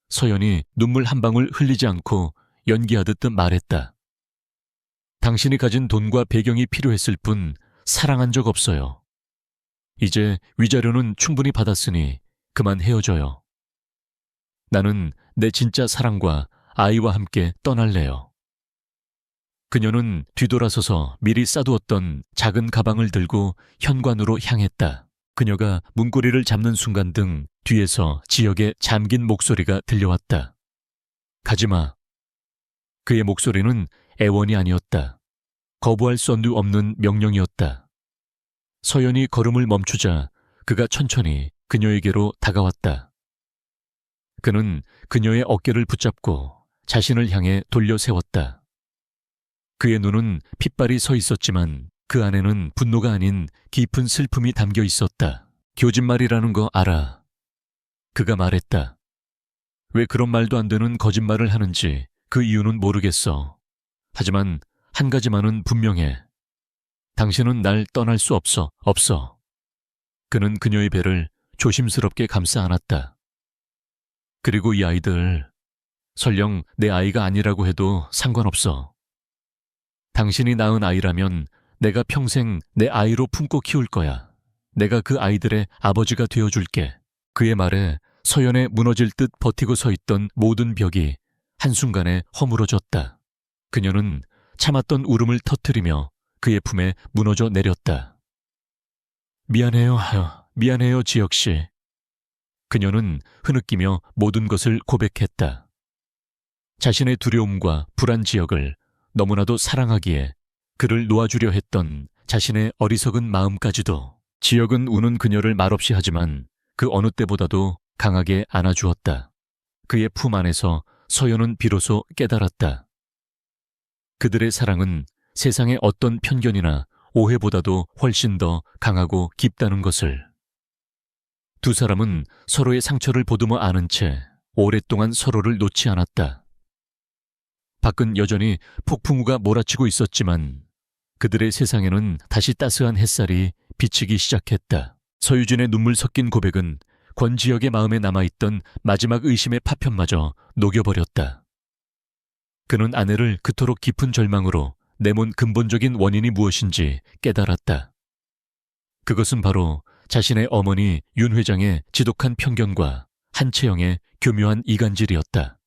[SPEAKER 1] 서연이 눈물 한 방울 흘리지 않고 연기하듯 말했다. 당신이 가진 돈과 배경이 필요했을 뿐 사랑한 적 없어요. 이제 위자료는 충분히 받았으니 그만 헤어져요. 나는 내 진짜 사랑과 아이와 함께 떠날래요. 그녀는 뒤돌아서서 미리 싸두었던 작은 가방을 들고 현관으로 향했다. 그녀가 문고리를 잡는 순간 등 뒤에서 지역의 잠긴 목소리가 들려왔다. 가지마. 그의 목소리는 애원이 아니었다. 거부할 수 없는 명령이었다. 서연이 걸음을 멈추자 그가 천천히 그녀에게로 다가왔다. 그는 그녀의 어깨를 붙잡고 자신을 향해 돌려 세웠다. 그의 눈은 핏발이 서 있었지만 그 안에는 분노가 아닌 깊은 슬픔이 담겨 있었다. 교진말이라는 거 알아. 그가 말했다. 왜 그런 말도 안 되는 거짓말을 하는지 그 이유는 모르겠어. 하지만 한 가지만은 분명해. 당신은 날 떠날 수 없어. 그는 그녀의 배를 조심스럽게 감싸 안았다. 그리고 이 아이들, 설령 내 아이가 아니라고 해도 상관없어. 당신이 낳은 아이라면 내가 평생 내 아이로 품고 키울 거야. 내가 그 아이들의 아버지가 되어줄게. 그의 말에 서연에 무너질 듯 버티고 서 있던 모든 벽이 한순간에 허물어졌다. 그녀는 참았던 울음을 터뜨리며 그의 품에 무너져 내렸다. 미안해요, 미안해요, 지혁씨. 그녀는 흐느끼며 모든 것을 고백했다. 자신의 두려움과 불안 지역을 너무나도 사랑하기에 그를 놓아주려 했던 자신의 어리석은 마음까지도. 지역은 우는 그녀를 말없이 하지만 그 어느 때보다도 강하게 안아주었다. 그의 품 안에서 서연은 비로소 깨달았다. 그들의 사랑은 세상의 어떤 편견이나 오해보다도 훨씬 더 강하고 깊다는 것을. 두 사람은 서로의 상처를 보듬어 안은 채 오랫동안 서로를 놓지 않았다. 밖은 여전히 폭풍우가 몰아치고 있었지만 그들의 세상에는 다시 따스한 햇살이 비치기 시작했다. 서유진의 눈물 섞인 고백은 권지혁의 마음에 남아있던 마지막 의심의 파편마저 녹여버렸다. 그는 아내를 그토록 깊은 절망으로 내몬 근본적인 원인이 무엇인지 깨달았다. 그것은 바로 자신의 어머니 윤 회장의 지독한 편견과 한채영의 교묘한 이간질이었다.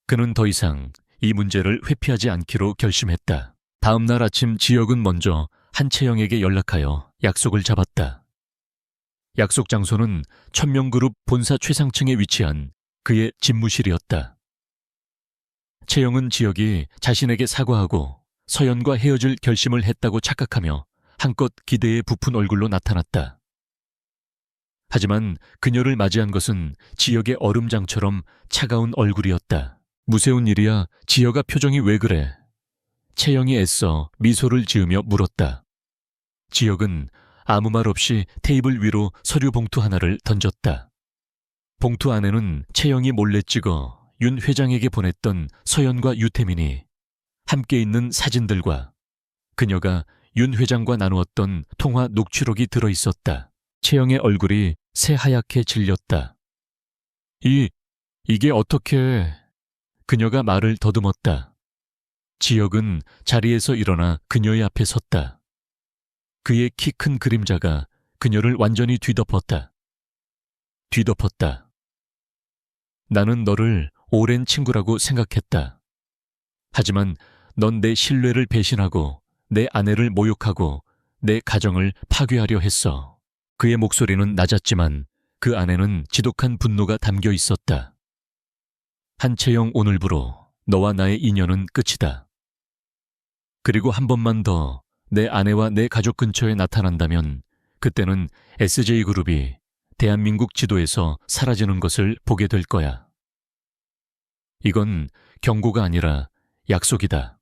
[SPEAKER 1] 그는 더 이상 이 문제를 회피하지 않기로 결심했다. 다음 날 아침 지혁은 먼저 한채영에게 연락하여 약속을 잡았다. 약속 장소는 천명그룹 본사 최상층에 위치한 그의 집무실이었다. 채영은 지혁이 자신에게 사과하고 서연과 헤어질 결심을 했다고 착각하며 한껏 기대에 부푼 얼굴로 나타났다. 하지만 그녀를 맞이한 것은 지혁의 얼음장처럼 차가운 얼굴이었다. 무세운 일이야, 지혁아, 표정이 왜 그래? 채영이 애써 미소를 지으며 물었다. 지혁은 아무 말 없이 테이블 위로 서류 봉투 하나를 던졌다. 봉투 안에는 채영이 몰래 찍어 윤 회장에게 보냈던 서연과 유태민이 함께 있는 사진들과 그녀가 윤 회장과 나누었던 통화 녹취록이 들어있었다. 채영의 얼굴이 새하얗게 질렸다. 이게 어떻게... 그녀가 말을 더듬었다. 지혁은 자리에서 일어나 그녀의 앞에 섰다. 그의 키 큰 그림자가 그녀를 완전히 뒤덮었다. 나는 너를 오랜 친구라고 생각했다. 하지만 넌 내 신뢰를 배신하고 내 아내를 모욕하고 내 가정을 파괴하려 했어. 그의 목소리는 낮았지만 그 안에는 지독한 분노가 담겨 있었다. 한채영, 오늘부로 너와 나의 인연은 끝이다. 그리고 한 번만 더 내 아내와 내 가족 근처에 나타난다면 그때는 SJ그룹이 대한민국 지도에서 사라지는 것을 보게 될 거야. 이건 경고가 아니라 약속이다.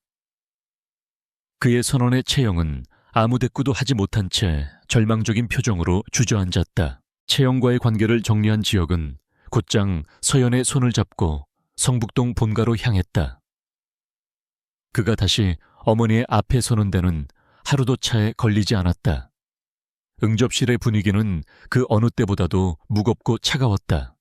[SPEAKER 1] 그의 선언에 채영은 아무 대꾸도 하지 못한 채 절망적인 표정으로 주저앉았다. 채영과의 관계를 정리한 지혁은 곧장 서연의 손을 잡고 성북동 본가로 향했다. 그가 다시 어머니의 앞에 서는 데는 하루도 차에 걸리지 않았다. 응접실의 분위기는 그 어느 때보다도 무겁고 차가웠다.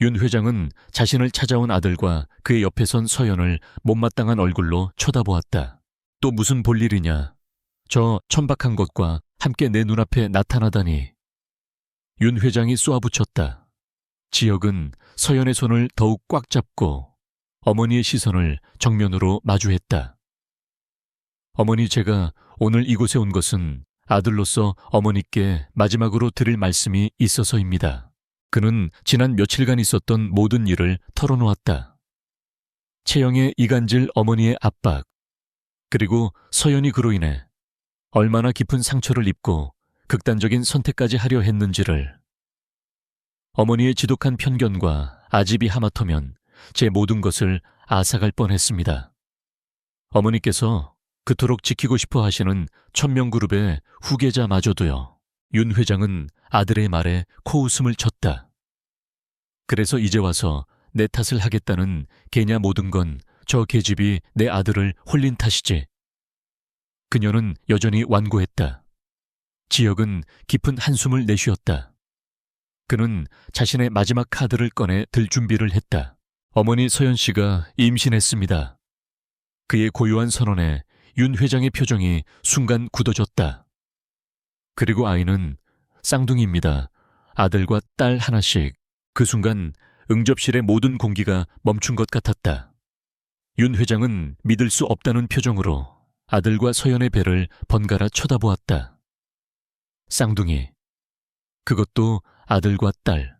[SPEAKER 1] 윤 회장은 자신을 찾아온 아들과 그의 옆에 선 서연을 못마땅한 얼굴로 쳐다보았다. 또 무슨 볼일이냐. 저 천박한 것과 함께 내 눈앞에 나타나다니. 윤 회장이 쏘아붙였다. 지혁은 서연의 손을 더욱 꽉 잡고 어머니의 시선을 정면으로 마주했다. 어머니, 제가 오늘 이곳에 온 것은 아들로서 어머니께 마지막으로 드릴 말씀이 있어서입니다. 그는 지난 며칠간 있었던 모든 일을 털어놓았다. 채영의 이간질 어머니의 압박, 그리고 서연이 그로 인해 얼마나 깊은 상처를 입고 극단적인 선택까지 하려 했는지를. 어머니의 지독한 편견과 아집이 하마터면 제 모든 것을 앗아갈 뻔했습니다. 어머니께서 그토록 지키고 싶어 하시는 천명그룹의 후계자마저도요. 윤 회장은 아들의 말에 코웃음을 쳤다. 그래서 이제 와서 내 탓을 하겠다는 개냐, 모든 건 저 계집이 내 아들을 홀린 탓이지. 그녀는 여전히 완고했다. 지혁은 깊은 한숨을 내쉬었다. 그는 자신의 마지막 카드를 꺼내 들 준비를 했다. 어머니 서연 씨가 임신했습니다. 그의 고요한 선언에 윤 회장의 표정이 순간 굳어졌다. 그리고 아이는 쌍둥이입니다. 아들과 딸 하나씩. 그 순간 응접실의 모든 공기가 멈춘 것 같았다. 윤 회장은 믿을 수 없다는 표정으로 아들과 서연의 배를 번갈아 쳐다보았다. 쌍둥이. 그것도 아들과 딸.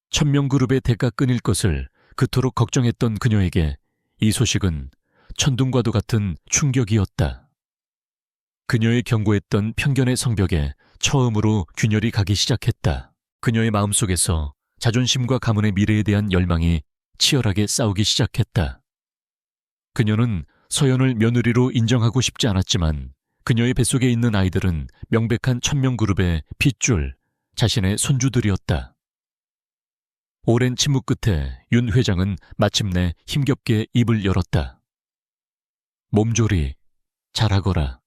[SPEAKER 1] 천명그룹의 대가 끊일 것을 그토록 걱정했던 그녀에게 이 소식은 천둥과도 같은 충격이었다. 그녀의 경고했던 편견의 성벽에 처음으로 균열이 가기 시작했다. 그녀의 마음속에서 자존심과 가문의 미래에 대한 열망이 치열하게 싸우기 시작했다. 그녀는 서연을 며느리로 인정하고 싶지 않았지만 그녀의 뱃속에 있는 아이들은 명백한 천명그룹의 핏줄, 자신의 손주들이었다. 오랜 침묵 끝에 윤 회장은 마침내 힘겹게 입을 열었다. 몸조리, 잘하거라.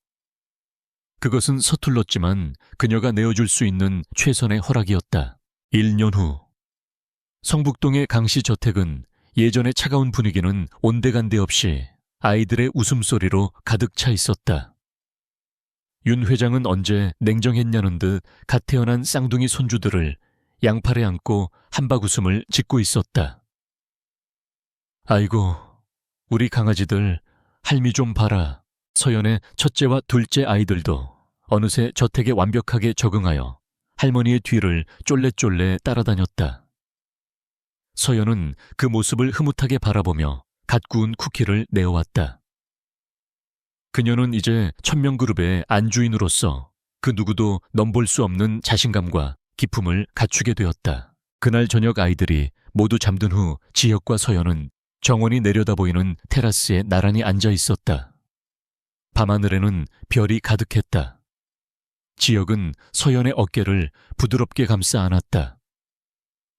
[SPEAKER 1] 그것은 서툴렀지만 그녀가 내어줄 수 있는 최선의 허락이었다. 1년 후 성북동의 강씨 저택은 예전의 차가운 분위기는 온데간데 없이 아이들의 웃음소리로 가득 차 있었다. 윤 회장은 언제 냉정했냐는 듯 갓 태어난 쌍둥이 손주들을 양팔에 안고 한박웃음을 짓고 있었다. 아이고, 우리 강아지들 할미 좀 봐라. 서연의 첫째와 둘째 아이들도 어느새 저택에 완벽하게 적응하여 할머니의 뒤를 쫄래쫄래 따라다녔다. 서연은 그 모습을 흐뭇하게 바라보며 갓 구운 쿠키를 내어왔다. 그녀는 이제 천명그룹의 안주인으로서 그 누구도 넘볼 수 없는 자신감과 기품을 갖추게 되었다. 그날 저녁 아이들이 모두 잠든 후 지혁과 서연은 정원이 내려다 보이는 테라스에 나란히 앉아 있었다. 밤하늘에는 별이 가득했다. 지혁은 서연의 어깨를 부드럽게 감싸 안았다.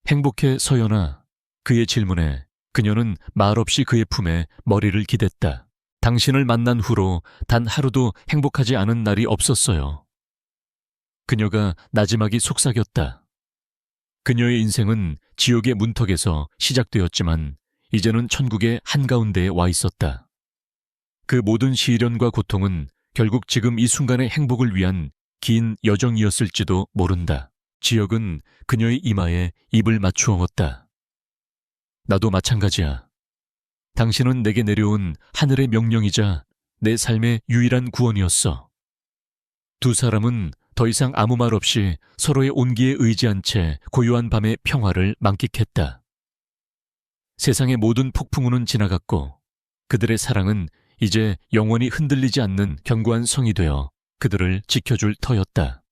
[SPEAKER 1] 행복해 서연아. 그의 질문에 그녀는 말없이 그의 품에 머리를 기댔다. 당신을 만난 후로 단 하루도 행복하지 않은 날이 없었어요. 그녀가 나지막이 속삭였다. 그녀의 인생은 지옥의 문턱에서 시작되었지만 이제는 천국의 한가운데에 와 있었다. 그 모든 시련과 고통은 결국 지금 이 순간의 행복을 위한 긴 여정이었을지도 모른다. 지혁은 그녀의 이마에 입을 맞추었다. 나도 마찬가지야. 당신은 내게 내려온 하늘의 명령이자 내 삶의 유일한 구원이었어. 두 사람은 더 이상 아무 말 없이 서로의 온기에 의지한 채 고요한 밤의 평화를 만끽했다. 세상의 모든 폭풍우는 지나갔고 그들의 사랑은 이제 영원히 흔들리지 않는 견고한 성이 되어 그들을 지켜줄 터였다.